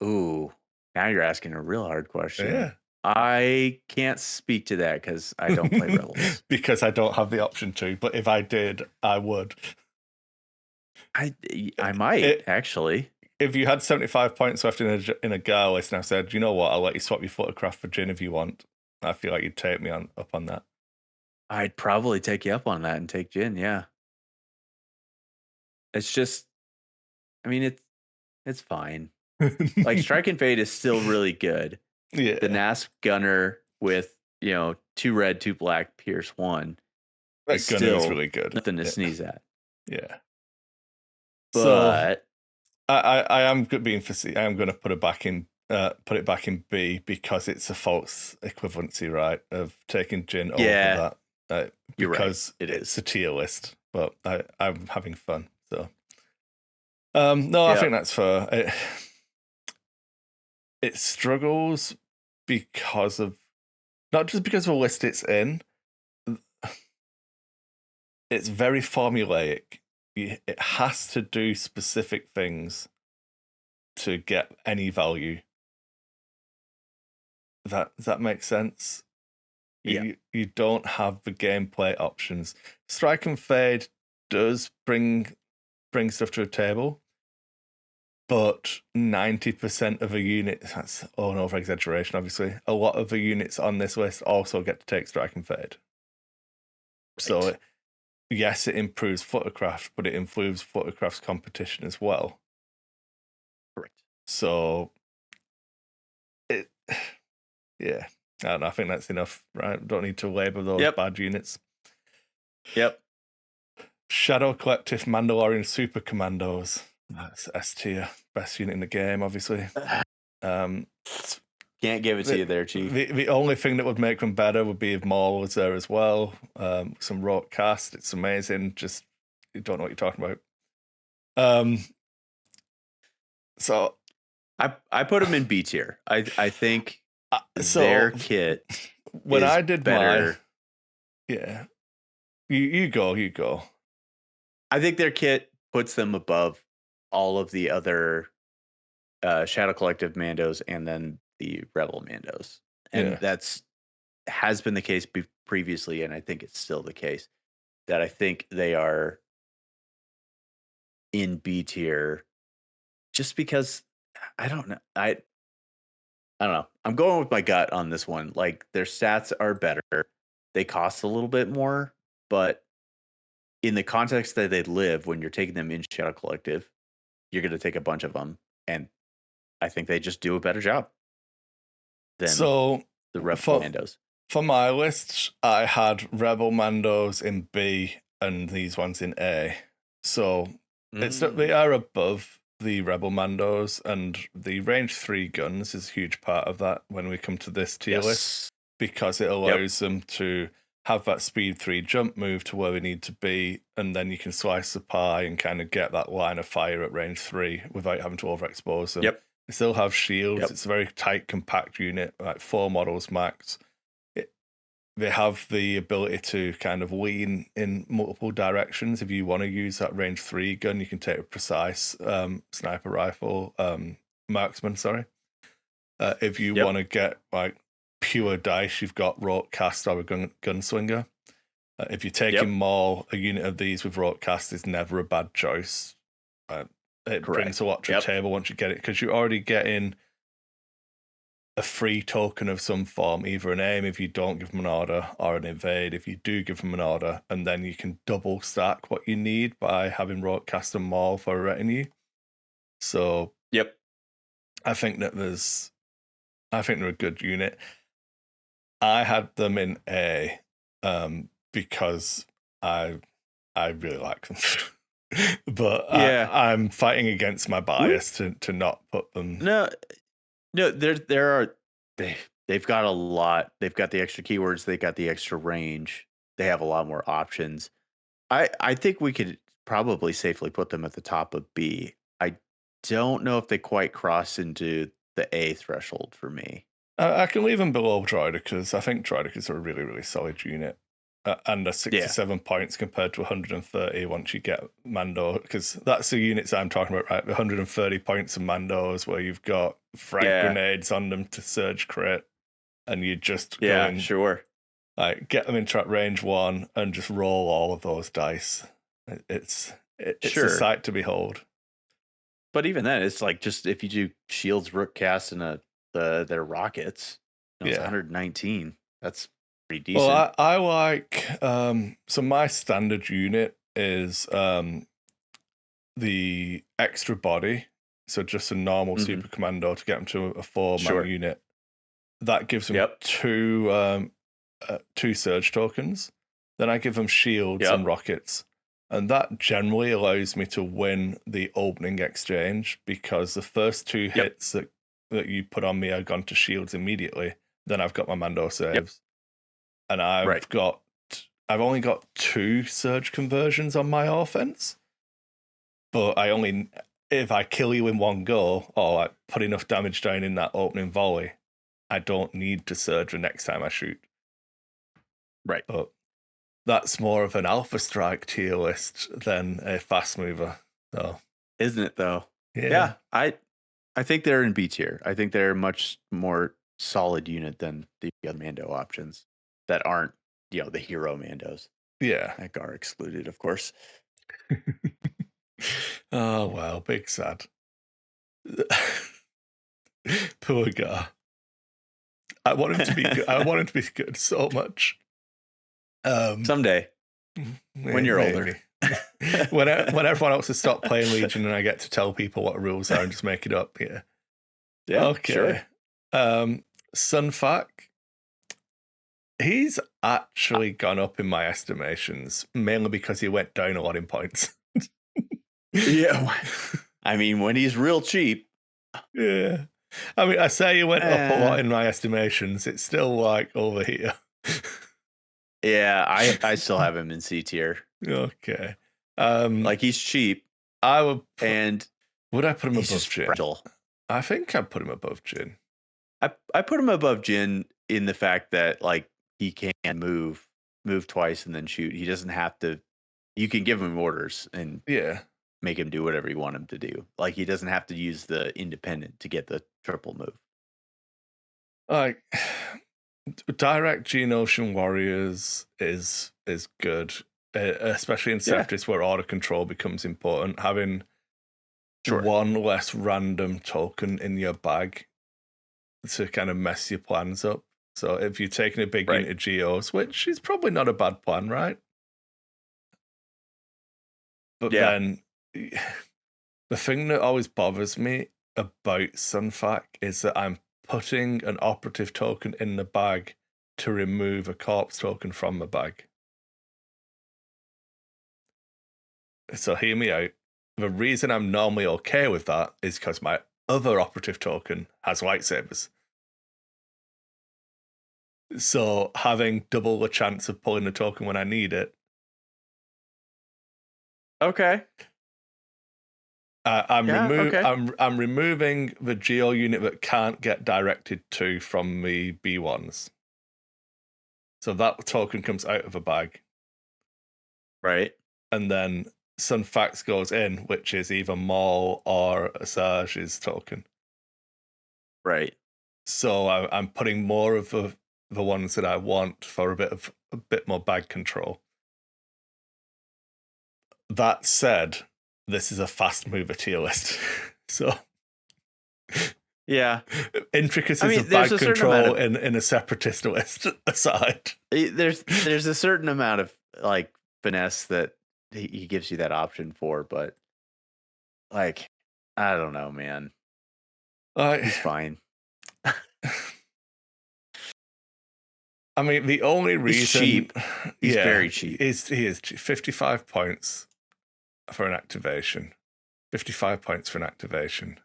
Ooh, now you're asking a real hard question. Yeah. I can't speak to that because I don't play Rebels. Because I don't have the option to, but if I did, I would. I might actually. If you had 75 points left in a Gar list, and I said, you know what, I'll let you swap your Fluttercraft for Jin if you want, I feel like you'd take me up on that. I'd probably take you up on that and take Jin. Yeah. It's just, I mean, it's fine. Like Strike and Fade is still really good. Yeah. The NASP Gunner with 2 red, 2 black, Pierce 1. That Gunner is really good. Nothing to sneeze at. Yeah. But so I am being facetious. I am going to put her back in put it back in B because it's a false equivalency, right? Of taking Jin over Yeah, that. you're right. Because It it's is. a tier list, but I'm having fun. So, no, I Yeah. think that's fair. It struggles because of not just because of the list it's in. It's very formulaic. It has to do specific things to get any value. Does that make sense? Yeah. You don't have the gameplay options. Strike and Fade does bring stuff to a table, but 90% of the units, that's an over exaggeration, obviously. A lot of the units on this list also get to take Strike and Fade. So Right. yes, it improves Fluttercraft, but it improves Fluttercraft's competition as well. Correct. So it, yeah, I don't know. I think that's enough, right? Don't need to label those bad units. Yep. Shadow Collective Mandalorian Super Commandos. That's S tier, best unit in the game, obviously. Can't give it to you there, Chief. The only thing that would make them better would be if Maul was there as well. Some rote cast, it's amazing. Just you don't know what you're talking about. So I put them in B tier. I think so their kit when is I did better. You go. I think their kit puts them above all of the other Shadow Collective Mandos and then the Rebel Mandos. And that's has been the case previously, and I think it's still the case, that I think they are in B tier just because I don't know. I don't know. I'm going with my gut on this one. Like, their stats are better. They cost a little bit more, but in the context that they live, when you're taking them in Shadow Collective, you're going to take a bunch of them, and I think they just do a better job than the Rebel Mandos. For my list, I had Rebel Mandos in B and these ones in A. So they are above the Rebel Mandos, and the range 3 guns is a huge part of that when we come to this tier list, because it allows them to have that speed 3 jump move to where we need to be, and then you can slice the pie and kind of get that line of fire at range 3 without having to overexpose them. They still have shields. It's a very tight, compact unit, like 4 models max. They have the ability to kind of lean in multiple directions. If you want to use that range 3 gun, you can take a precise sniper rifle, marksman, sorry. If you want to get like pure dice, you've got rote cast or a gunslinger. If you're taking more, a unit of these with rote cast is never a bad choice. It brings a lot to the table once you get it, because you're already getting a free token of some form, either an aim if you don't give them an order, or an evade if you do give them an order, and then you can double stack what you need by having rote cast and Maul for a retinue. So I think that they're a good unit. I had them in A because I really like them. But I'm fighting against my bias to not put them. No, they've got a lot. They've got the extra keywords. They got the extra range. They have a lot more options. I think we could probably safely put them at the top of B. I don't know if they quite cross into the A threshold for me. I can leave them below Droidicas. I think Droidicas are a really, really solid unit. And 67 points compared to 130 once you get Mando, because that's the units I'm talking about, right? 130 points of Mandos where you've got frag grenades on them to surge crit, and you just go in, like, get them into range 1 and just roll all of those dice. It's a sight to behold. But even then, it's like, just if you do shields, rook cast, and their rockets, it's 119. That's pretty decent. Well, I like so my standard unit is the extra body, so just a normal super commando to get them to a 4-man unit. That gives them two surge tokens. Then I give them shields and rockets, and that generally allows me to win the opening exchange, because the first 2 hits that that you put on me are gone to shields immediately, then I've got my Mando saves. And Right. I've only got 2 surge conversions on my offense, but if I kill you in one go or like put enough damage down in that opening volley, I don't need to surge the next time I shoot. Right. But that's more of an alpha strike tier list than a fast mover. So Isn't it though? yeah. I think they're in B tier. I think they're a much more solid unit than the other Mando options that aren't, the hero Mandos. Yeah. Gar excluded, of course. Oh well, big sad. Poor guy. I want him to be good. I want him to be good so much. Someday, when you're older. when everyone else has stopped playing Legion and I get to tell people what the rules are and just make it up here. Yeah, okay. Sure. Sunfac, he's actually gone up in my estimations, mainly because he went down a lot in points. Yeah. I mean, when he's real cheap. Yeah. I mean, I say he went up a lot in my estimations. It's still like over here. Yeah, I still have him in C tier. Okay. Like he's cheap. I would would I put him above Jin? Fragile. I think I'd put him above Jin. I put him above Jin in the fact that like he can move twice and then shoot. He doesn't have to. You can give him orders and make him do whatever you want him to do. Like he doesn't have to use the independent to get the triple move. Like direct Geonosian warriors is good, especially in Separatists where order control becomes important. Having one less random token in your bag to kind of mess your plans up. So if you're taking a big unit of Geos, which is probably not a bad plan, right? But then the thing that always bothers me about Sunfac is that I'm putting an operative token in the bag to remove a corpse token from the bag. So hear me out. The reason I'm normally okay with that is because my other operative token has lightsabers. So having double the chance of pulling the token when I need it. Okay. I'm removing the Geo unit that can't get directed to from the B1s. So that token comes out of a bag. Right. And then Sunfax goes in, which is either Maul or Asajj's token. Right. So I'm putting more of the ones that I want for a bit more bag control. That said, this is a fast mover tier list. So intricacies of bag control in a separatist list aside. There's a certain amount of like finesse that he gives you that option for, but like I don't know, man. He's fine. I mean, the only reason he's cheap. He's very cheap. He is 55 points for an activation. 55 points for an activation.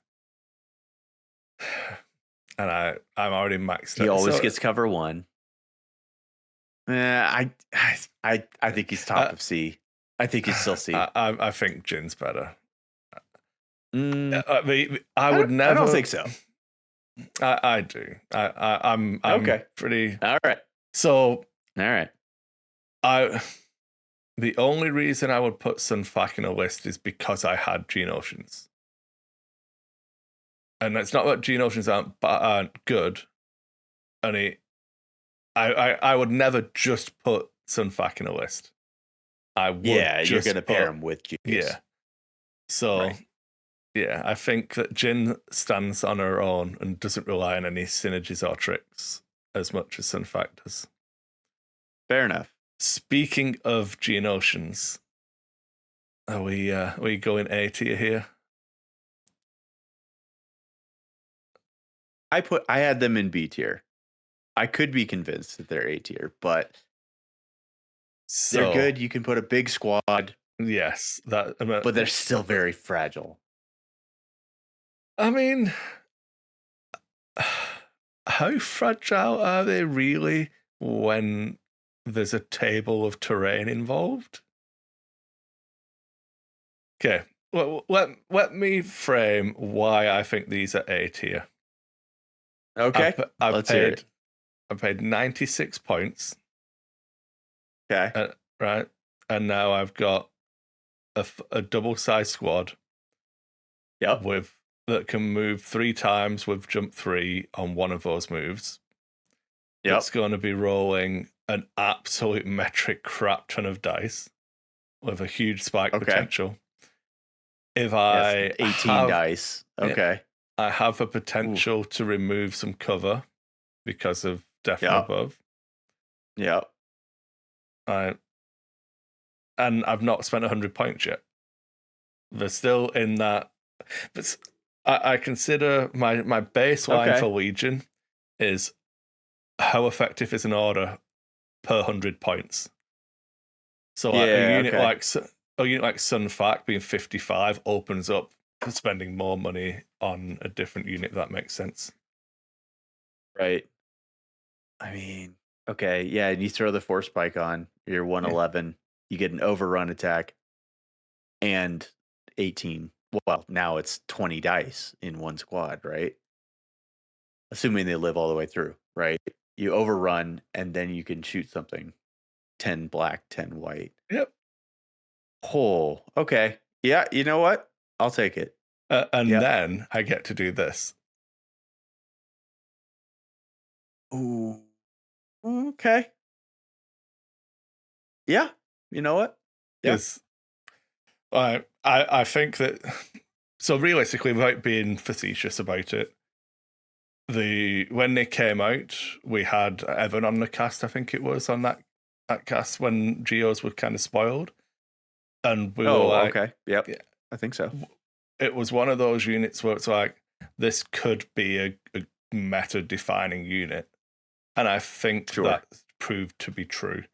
And I'm already maxed out. He always gets cover 1. I think he's top of C. I think he's still C. I think Jin's better. I would never. I don't think so. I do. I'm okay. Pretty. All right. So. All right. The only reason I would put Sunfac in a list is because I had Geonosians. And it's not that Geonosians aren't good. And I would never just put Sunfac in a list. I would you're going to pair him with Geos. Yeah. So, I think that Jin stands on her own and doesn't rely on any synergies or tricks as much as Sunfac does. Fair enough. Speaking of Geonosians, are we going A tier here? I had them in B tier. I could be convinced that they're A tier, but they're good. You can put a big squad. Yes, but they're still very fragile. I mean, how fragile are they really when there's a table of terrain involved? Okay, well, let me frame why I think these are A tier. Okay, I've let's hear paid it. I've paid 96 points, Okay. right? And now I've got a double-sized squad Yep. with that can move 3 times with jump 3 on one of those moves. That's Yep. going to be rolling an absolute metric crap ton of dice with a huge spike Okay. potential. If Yes. I 18 have, dice. Okay. I have a Ooh. potential to remove some cover because of Death from Yep. Above. Yep. And I've not spent 100 points yet. They're still in that. But I consider my baseline Okay. for Legion is how effective is an order per 100 points. So like Yeah. a Okay. unit like Sun Fac being 55 opens up for spending more money on a different unit. If that makes sense. Right. I mean, okay. Yeah. And you throw the force spike on, you're Yeah. 111. You get an overrun attack and 18. Well, now it's 20 dice in one squad, right? Assuming they live all the way through, right? You overrun and then you can shoot something 10 black, 10 white. Yep. Oh, okay. Yeah. You know what? I'll take it. And Yep. then I get to do this. Ooh. Okay. Yeah. You know what? Yeah. Because I think that, so realistically, without being facetious about it, when they came out, we had Evan on the cast. I think it was on that cast when Geos were kind of spoiled, and we were Oh, like, okay. Yep. yeah, I think so. it was one of those units where it's like this could be a meta defining unit, and I think Sure. that proved to be true.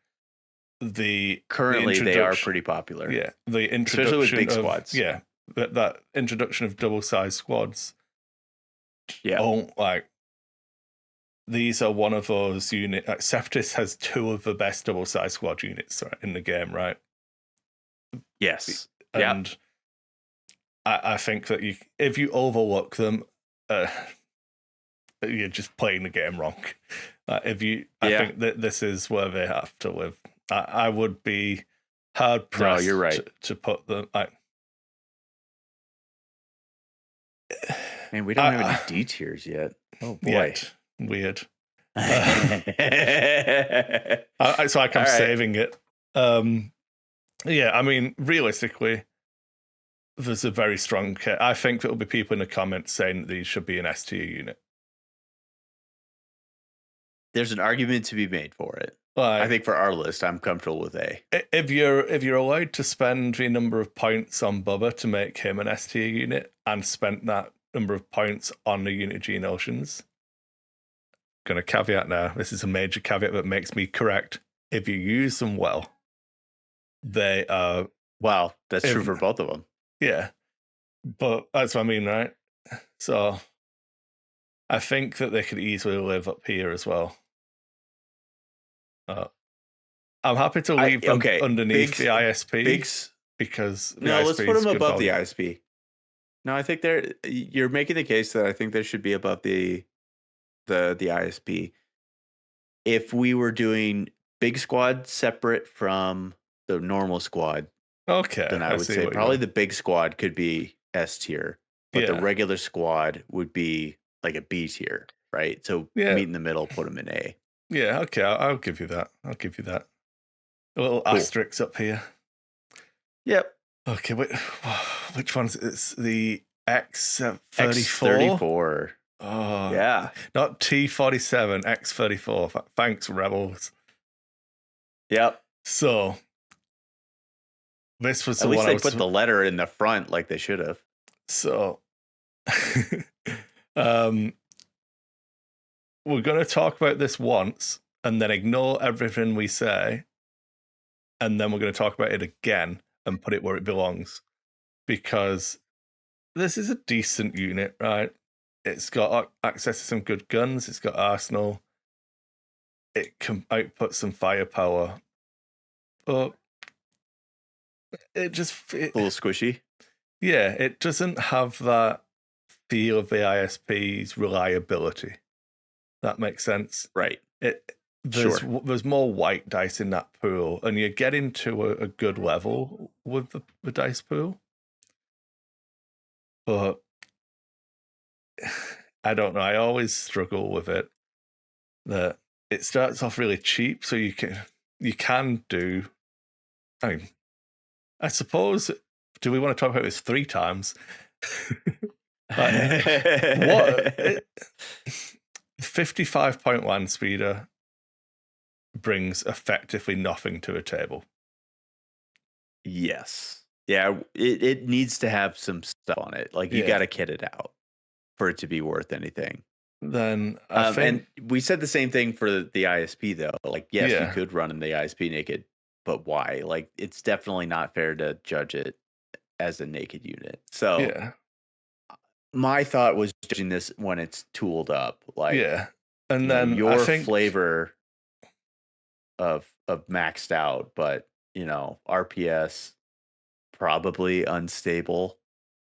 Currently, they are introduction, pretty popular. yeah, the introduction especially with big of squads. yeah, that introduction of double sized squads. Yeah. Oh, like these are one of those units. Like Separatist has 2 of the best double sized squad units in the game, right? Yes. And I think that if you overlook them, you're just playing the game wrong. I think that this is where they have to live. I would be hard pressed you're right. to put them. Man, we don't have any D tiers yet. Oh boy. Yet. Weird. So I'm right. saving it. Yeah, I mean, realistically, there's a very strong case. I think there'll be people in the comments saying that these should be an S tier unit. There's an argument to be made for it. Like, I think for our list, I'm comfortable with A. If you're allowed to spend the number of points on Bubba to make him an S tier unit and spent that number of points on the unit of Geonosians, gonna caveat now, this is a major caveat that makes me correct. If you use them well, they are. Wow, that's true for both of them. Yeah, but that's what I mean, right? So I think that they could easily live up here as well. I'm happy to leave them underneath the ISP because let's put them above the ISP. No, I think you're making the case that I think they should be above the ISP. If we were doing big squad separate from the normal squad, then I would say probably the big squad could be S tier, but the regular squad would be like a B tier, right? So meet in the middle, put them in A. Yeah, okay, I'll give you that. A little asterisk up here. Yep. Okay, which one's it's the X34? X34. Oh, yeah. Not T47, X34. Thanks, Rebels. Yep. So, this was at least they put the letter in the front like they should have. So, we're going to talk about this once and then ignore everything we say. And then we're going to talk about it again and put it where it belongs. Because this is a decent unit, right? It's got access to some good guns. It's got arsenal. It can output some firepower, but it just A little squishy. yeah, it doesn't have that feel of the ISP's reliability. That makes sense. Right. There's Sure. there's more white dice in that pool, and you're getting to a good level with the dice pool. But I don't know. I always struggle with it. That it starts off really cheap, so you can do. I mean, I suppose. Do we want to talk about this 3 times? What 55.1 speeder brings effectively nothing to a table. Yes. Yeah, it needs to have some stuff on it. Like you got to kit it out for it to be worth anything. Then I think, and we said the same thing for the ISP though. Like, yes, you yeah, could run in the ISP naked, but why? Like, it's definitely not fair to judge it as a naked unit. So yeah, my thought was judging this when it's tooled up. Like, yeah. And then I your think flavor of maxed out, but RPS probably unstable.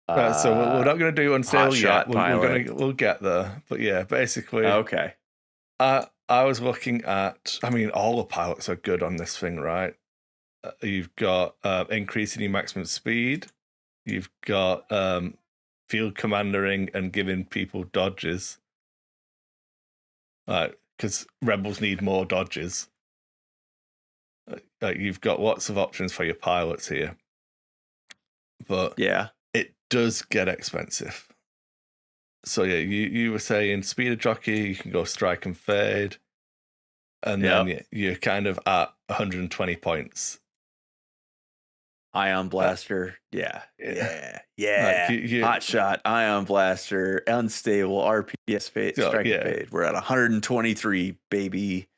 so we're not going to do unstable yet. Hotshot pilot. We'll get there. But yeah, basically, Okay. I was looking at. I mean, all the pilots are good on this thing, right? You've got increasing your maximum speed. You've got field commandering and giving people dodges. Because rebels need more dodges. You've got lots of options for your pilots here, but Yeah. it does get expensive. So yeah, you were saying speeder jockey, you can go strike and fade, and then you're kind of at 120 points. Ion blaster, yeah. Hot shot, ion blaster, unstable, RPS fade, strike and fade. We're at 123, baby.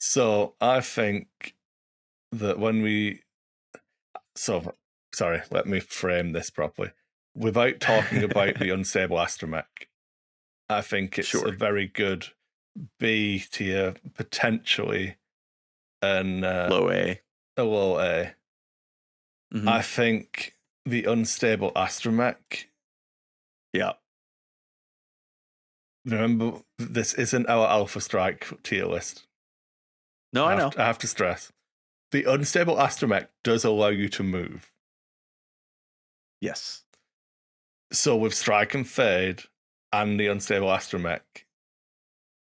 So I think that sorry, let me frame this properly. Without talking about the unstable astromech, I think it's a very good B tier, potentially, and low A. A low A. Mm-hmm. I think the unstable astromech. Yeah. Remember, this isn't our Alpha Strike tier list. No, I know. I have to stress. The unstable astromech does allow you to move. Yes. So with Strike and Fade and the unstable astromech,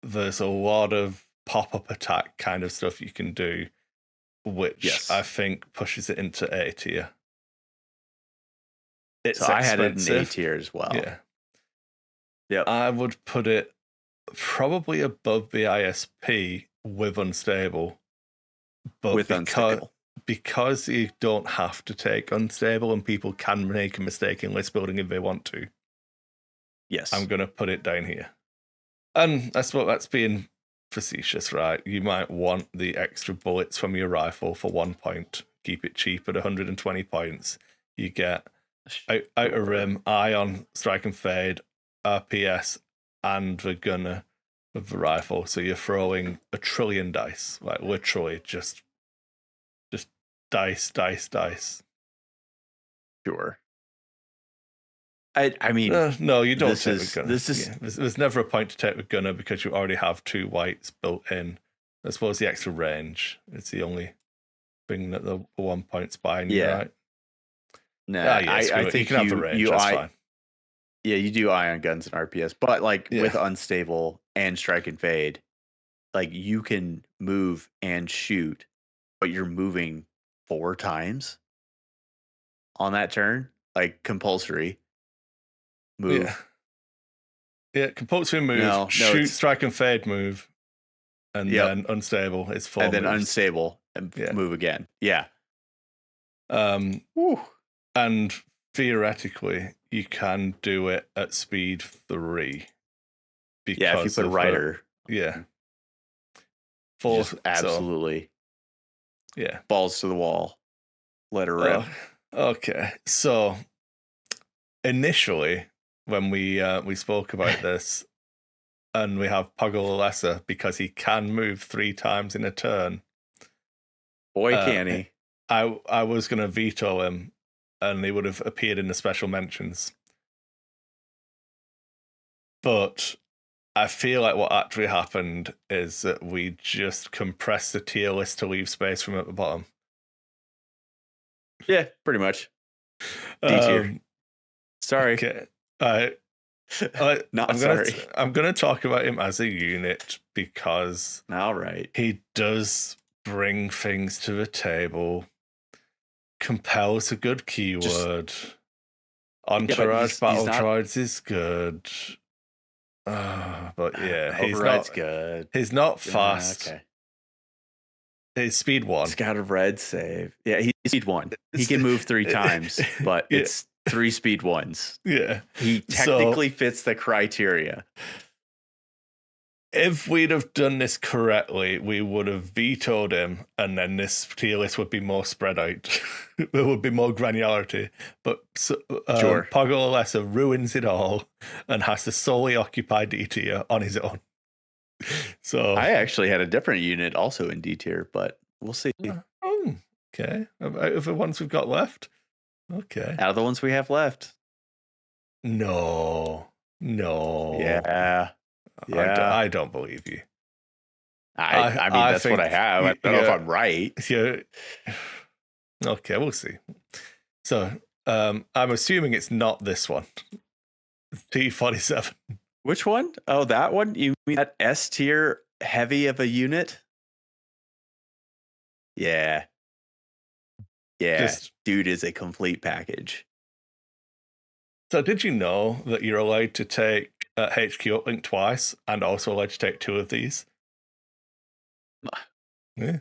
there's a lot of pop-up attack kind of stuff you can do, which I think pushes it into A tier. It's so expensive. I had it in A tier as well. Yeah. Yep. I would put it probably above the ISP with unstable. But with unstable. Because you don't have to take unstable and people can make a mistake in list building if they want to. Yes. I'm going to put it down here. And I suppose that's being facetious, right? You might want the extra bullets from your rifle for 1 point. Keep it cheap at 120 points. You get outer rim, ion, strike and fade, RPS, and the gunner of the rifle. So you're throwing 1 trillion dice, like literally just dice. Sure. I mean, no, you don't take the gunner. This is there's never a point to take the gunner because you already have 2 whites built in. I suppose the extra range is the only thing that the 1 point's buying you, right? No, I think you can have the range. That's fine. Yeah, you do ion guns and RPS, but like with unstable and strike and fade, like you can move and shoot, but you're moving 4 times on that turn, like compulsory move. Yeah, compulsory move, shoot, strike and fade move, and then unstable is 4 and then moves. unstable and move again. Yeah. And theoretically, you can do it at speed 3. If you put a rider. Just absolutely. Yeah. Balls to the wall. Let her rip. Okay. So initially, when we spoke about this, and we have Poggle Lesser because he can move 3 times in a turn. Boy, can he. I was going to veto him, and he would have appeared in the special mentions. But I feel like what actually happened is that we just compressed the tier list to leave space from at the bottom. Yeah, pretty much. D tier. Sorry. Okay. Not sorry. I'm gonna talk about him as a unit because all right, he does bring things to the table. Compel's a good keyword. Entourage battle droids is good. But yeah, Override's good. He's not fast. Okay. He's speed 1. Scout of Red save. Yeah, he's speed 1. He can move 3 times, but it's 3 speed 1s. Yeah. He technically fits the criteria. If we'd have done this correctly, we would have vetoed him, and then this tier list would be more spread out. There would be more granularity. But Sure. Poggle Lesser ruins it all and has to solely occupy D tier on his own. So I actually had a different unit also in D tier, but we'll see. Okay. Out of the ones we've got left? Okay. Out of the ones we have left. No. Yeah. I don't believe you. I mean, that's what I have. I don't know if I'm right. Yeah. Okay, we'll see. So, I'm assuming it's not this one. T47. Which one? Oh, that one? You mean that S tier heavy of a unit? Yeah. Yeah. Dude is a complete package. So did you know that you're allowed to take HQ uplink twice and also allowed to take 2 of these?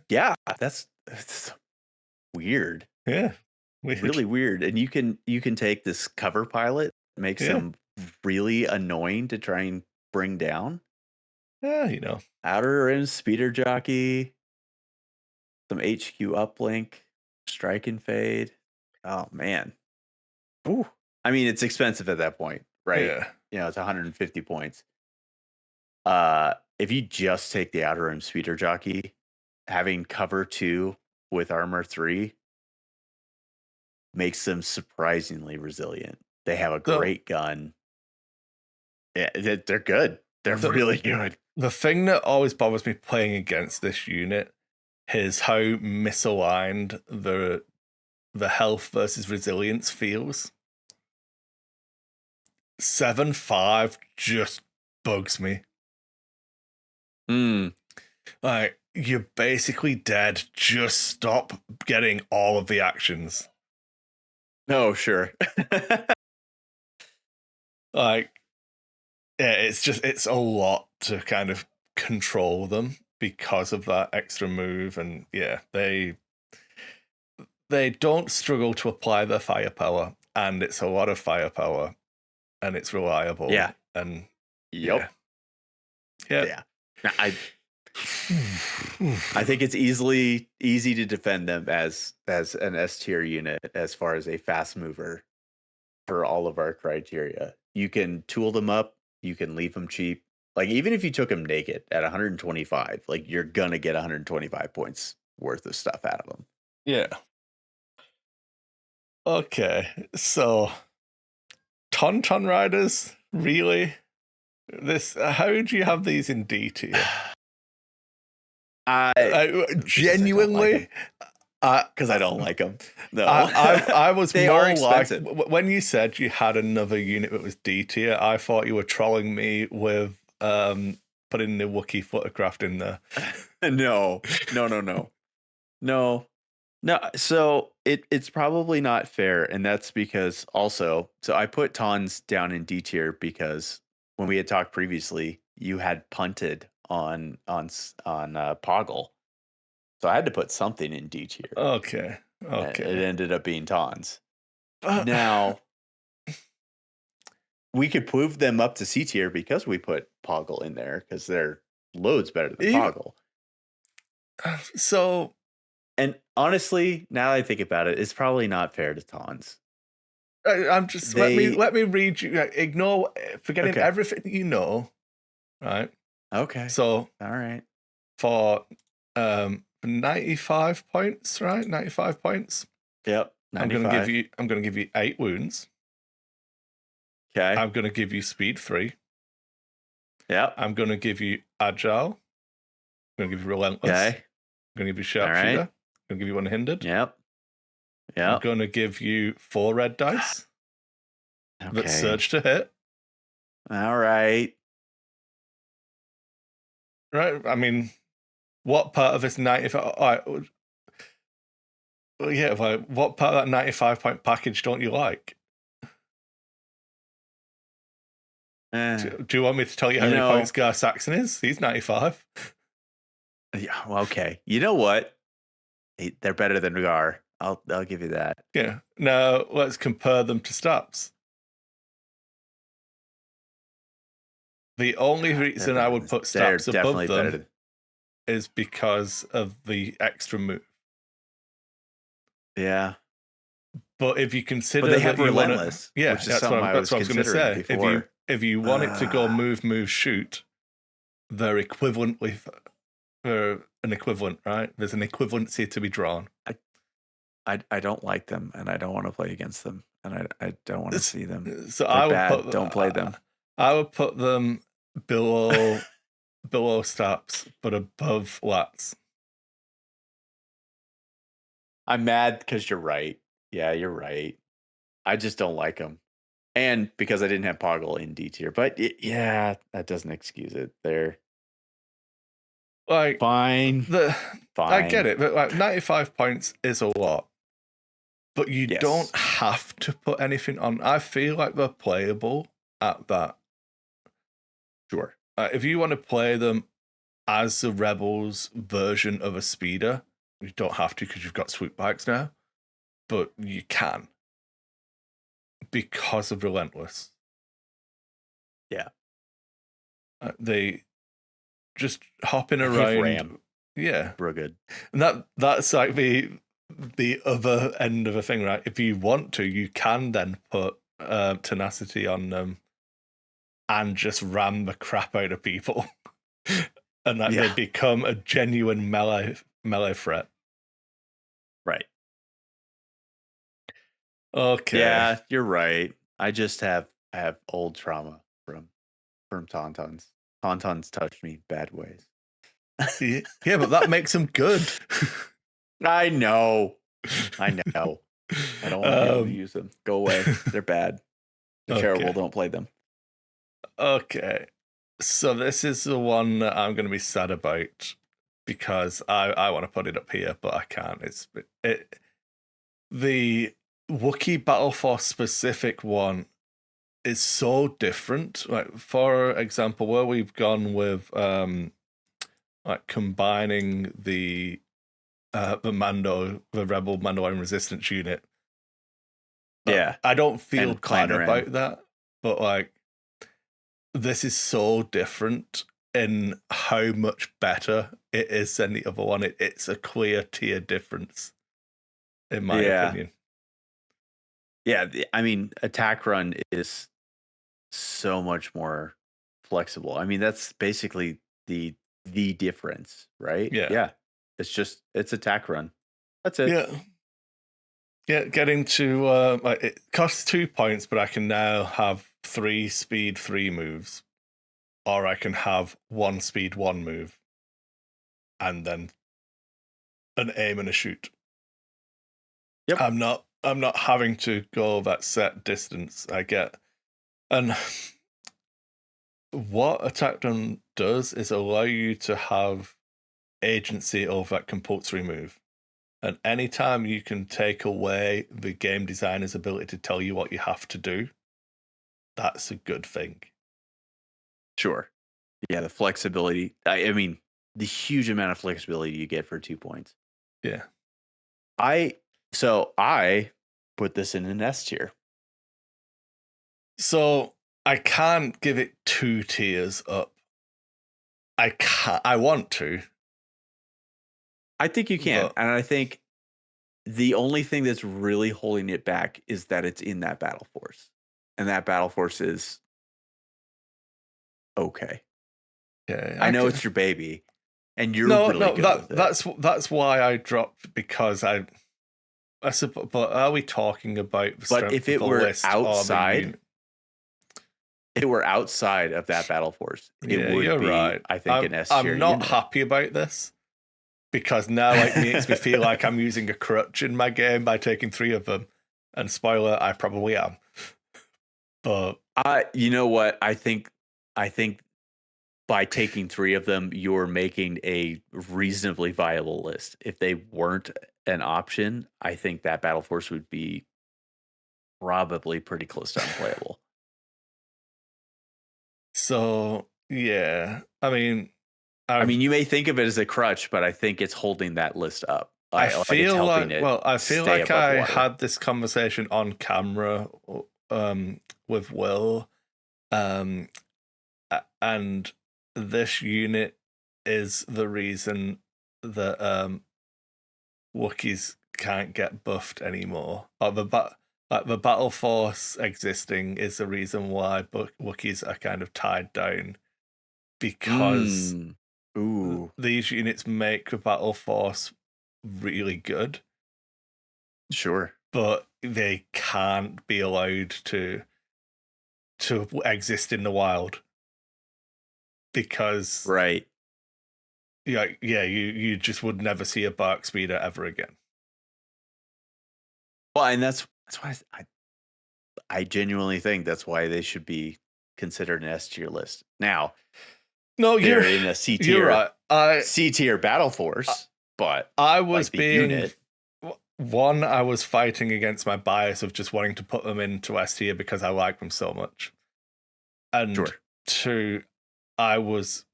Yeah, that's weird. Yeah. Really weird. And you can take this cover pilot, makes him really annoying to try and bring down. Yeah, you know. Outer rim speeder jockey, some HQ uplink, strike and fade. Oh man. Ooh. I mean, it's expensive at that point, right? Yeah. You know, it's 150 points. If you just take the outer rim speeder jockey, having cover 2 with armor 3 makes them surprisingly resilient. They have a great gun. Yeah, they're good. They're really good. The thing that always bothers me playing against this unit is how misaligned the health versus resilience feels. 7-5 just bugs me. Like, you're basically dead. Just stop getting all of the actions. No, sure. Like, yeah, it's a lot to kind of control them because of that extra move, and yeah, they don't struggle to apply their firepower, and it's a lot of firepower, and it's reliable. Yeah. And yeah. I think it's easy to defend them as an S tier unit as far as a fast mover for all of our criteria. You can tool them up, you can leave them cheap. Like, even if you took them naked at 125, like, you're gonna get 125 points worth of stuff out of them. Yeah. Okay, so Tauntaun Riders, really? How do you have these in D tier? Genuinely, because I don't like them. No, I was they more are expensive. like, when you said you had another unit that was D tier, I thought you were trolling me with putting the Wookiee Fluttercraft in there. No. So it's probably not fair, and that's because also, so I put Tons down in D tier because when we had talked previously, you had punted on Poggle, so I had to put something in D tier. Okay. It ended up being Tons. Now we could move them up to C tier because we put Poggle in there because their load's better than Poggle. So, and honestly, now that I think about it, it's probably not fair to Tons. I'm just let me read you. Ignore, forgetting Okay. everything you know, right? Okay. So All right. for 95 points, right? 95 points. Yep. I'm 95. gonna give you 8 wounds. Okay. I'm gonna give you speed 3. Yep. I'm gonna give you agile. I'm gonna give you relentless. Okay. I'm gonna give you All sharpshooter. right. I'm gonna give you unhindered. Yep. I'm Yep. gonna give you 4 red dice that Okay. surge to hit. All right. Right? I mean, what part of this 95? All right, well, yeah, like, what part of that 95-point package don't you like? Eh, Do you want me to tell you how you many points know, Gar Saxon is? He's 95. yeah, well, okay. You know what? They're better than Gar. I'll give you that. Yeah. Now let's compare them to stats. The only reason I would put They're stats above definitely better them than. is because of the extra move. Yeah. But if you But consider they that have you want to, relentless, yeah, which is that's something what I that's was what I was going to considering say. before. If you want it to go move, shoot, they're equivalently for an equivalent, right? There's an equivalency to be drawn. I don't like them, and I don't want to play against them, and I don't want to see them. So They're I would bad. Don't play them. I would put them below stats, but above lats. I'm mad because you're right. Yeah, you're right. I just don't like them, and because I didn't have Poggle in D tier. But yeah, that doesn't excuse it. They're Like fine. I get it, but like 95 points is a lot. But you don't have to put anything on. I feel like they're playable at that. Sure. If you want to play them as the Rebels version of a speeder, you don't have to because you've got swoop bikes now, but you can because of Relentless. Yeah. They just hopping around. Ram. Yeah. Real good. And that's like the other end of a thing, right? If you want to, you can then put tenacity on them and just ram the crap out of people. And that they become a genuine melee threat. Right. Okay. Yeah, you're right. I have old trauma from Tauntauns. Tauntauns touched me bad ways. Yeah, but that makes them good. I know. I know. I don't want to be able to use them. Go away. They're bad. They're terrible. Don't play them. Okay. So this is the one that I'm going to be sad about because I want to put it up here, but I can't. The Wookiee Battle Force specific one is so different. Like, for example, where we've gone with like combining the Rebel Mandalorian Resistance unit. Yeah. I don't feel bad Clan about that, but like this is so different in how much better it is than the other one. It's a clear tier difference, in my opinion. Yeah, I mean, attack run is so much more flexible. I mean, that's basically the difference, right? Yeah. It's attack run. That's it. Yeah, getting to like it costs 2 points, but I can now have 3 speed 3 moves, or I can have 1 speed 1 move, and then an aim and a shoot. Yep. I'm not having to go that set distance. I get, and what attack run does is allow you to have agency over that compulsory move. And anytime you can take away the game designer's ability to tell you what you have to do, that's a good thing. Sure. Yeah, the flexibility. I mean, the huge amount of flexibility you get for 2 points. Yeah. I put this in an S tier. So I can't give it 2 tiers up. I want to. I think you can. And I think the only thing that's really holding it back is that it's in that battle force, and that battle force is okay. Yeah, I know it's your baby, and you're no, really no, good with it. that's why I dropped, because I suppose. But are we talking about the But strength if of it the were list or the outside, unit? if it were outside of that battle force, it Yeah, would you're be, right. I think, an S tier I'm not unit. happy about this, because now it makes me feel like I'm using a crutch in my game by taking 3 of them. And spoiler, I probably am. But You know what? I think by taking 3 of them, you're making a reasonably viable list. If they weren't an option, I think that battle force would be probably pretty close to unplayable. so yeah, I mean, I've you may think of it as a crutch, but I think it's holding that list up. I Like it's feel helping like it I feel stay like above I water. had this conversation on camera with Will, um and this unit is the reason that Wookiees can't get buffed anymore. Or the battle force existing is the reason why Wookiees are kind of tied down, because Mm. Ooh, these units make the battle force really good, sure. but they can't be allowed to exist in the wild, because Right. you just would never see a bark speeder ever again. Well, and that's why I genuinely think that's why they should be considered an S tier list. Now, No, they're in a you're right. C tier battle force, but I was like the being unit, one. I was fighting against my bias of just wanting to put them into S tier because I like them so much, and sure. 2, I was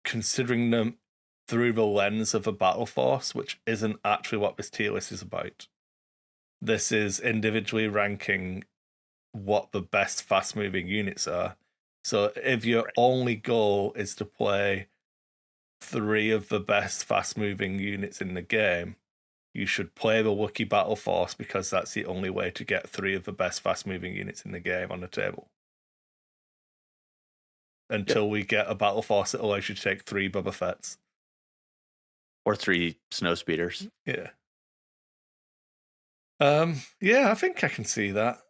considering them through the lens of a battle force, which isn't actually what this tier list is about. This is individually ranking what the best fast moving units are. So if your Right. only goal is to play 3 of the best fast moving units in the game, you should play the Wookiee Battle Force, because that's the only way to get 3 of the best fast moving units in the game on the table. Yep. Until we get a Battle Force that allows you to take 3 Boba Fett's. Or 3 snow speeders. Yeah. Yeah, I think I can see that.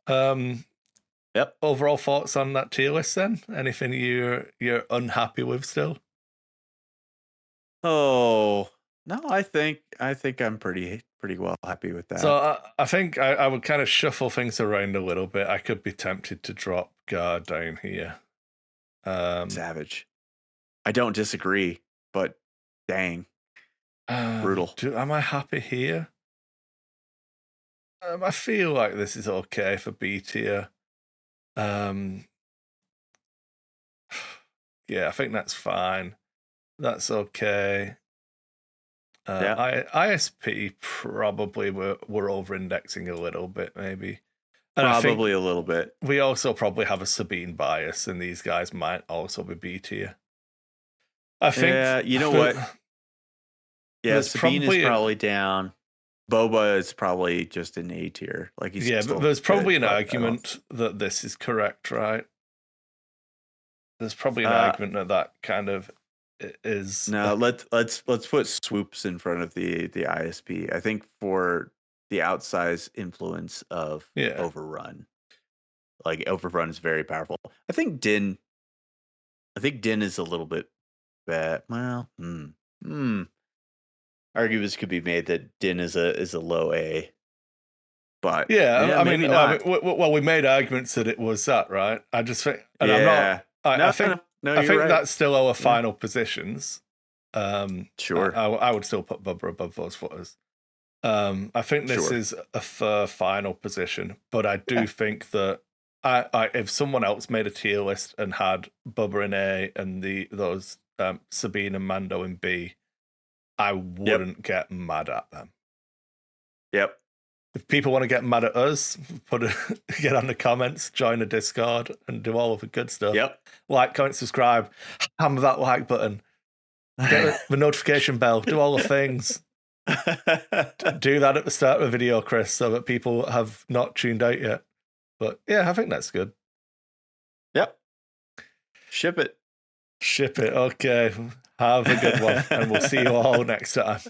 Yep. Overall thoughts on that tier list then? Anything you're unhappy with still? Oh, no, I think I'm pretty well happy with So that. I think I would kind of shuffle things around a little bit. I could be tempted to drop Guard down here. Savage. I don't disagree, but dang, brutal. Am I happy here? I feel like this is okay for B tier. Um, yeah, I think that's fine. That's okay. Yeah, ISP probably we're over indexing a little bit, maybe. And I think probably a little bit. we also probably have a Sabine bias, and these guys might also be B tier. I think Yeah, you know what? Yeah, there's Sabine is probably probably down. Boba is probably just an A tier. Like he's but still there's good, probably an but I don't. argument that this is correct, right? There's probably an Uh, argument that kind of is. no, let's put swoops in front of the ISP. I think for the outsized influence of Yeah. Overrun, like Overrun is very powerful. I think Din is a little bit bad. Well, arguments could be made that Din is a low A, but Yeah, yeah, maybe not. well, we made arguments that it was that, right? I just think, and I'm not. Yeah, no, no, I you're think right. that's still our Yeah, final positions. sure, I would still put Bubba above those footers. I think this sure. is a fair final position, but I do Yeah, think that if someone else made a tier list and had Bubba in A and those Sabine and Mando in B, I yep, wouldn't get mad at them. yep, If people want to get mad at us, get on the comments, join the Discord, and do all of the good stuff. yep. Like, comment, subscribe, hammer that like button, get the notification bell, do all the things. Do that at the start of a video, Chris, so that people have not tuned out yet. But yeah, I think that's good. Yep. Ship it. Ship it. Okay. Have a good one. And we'll see you all next time.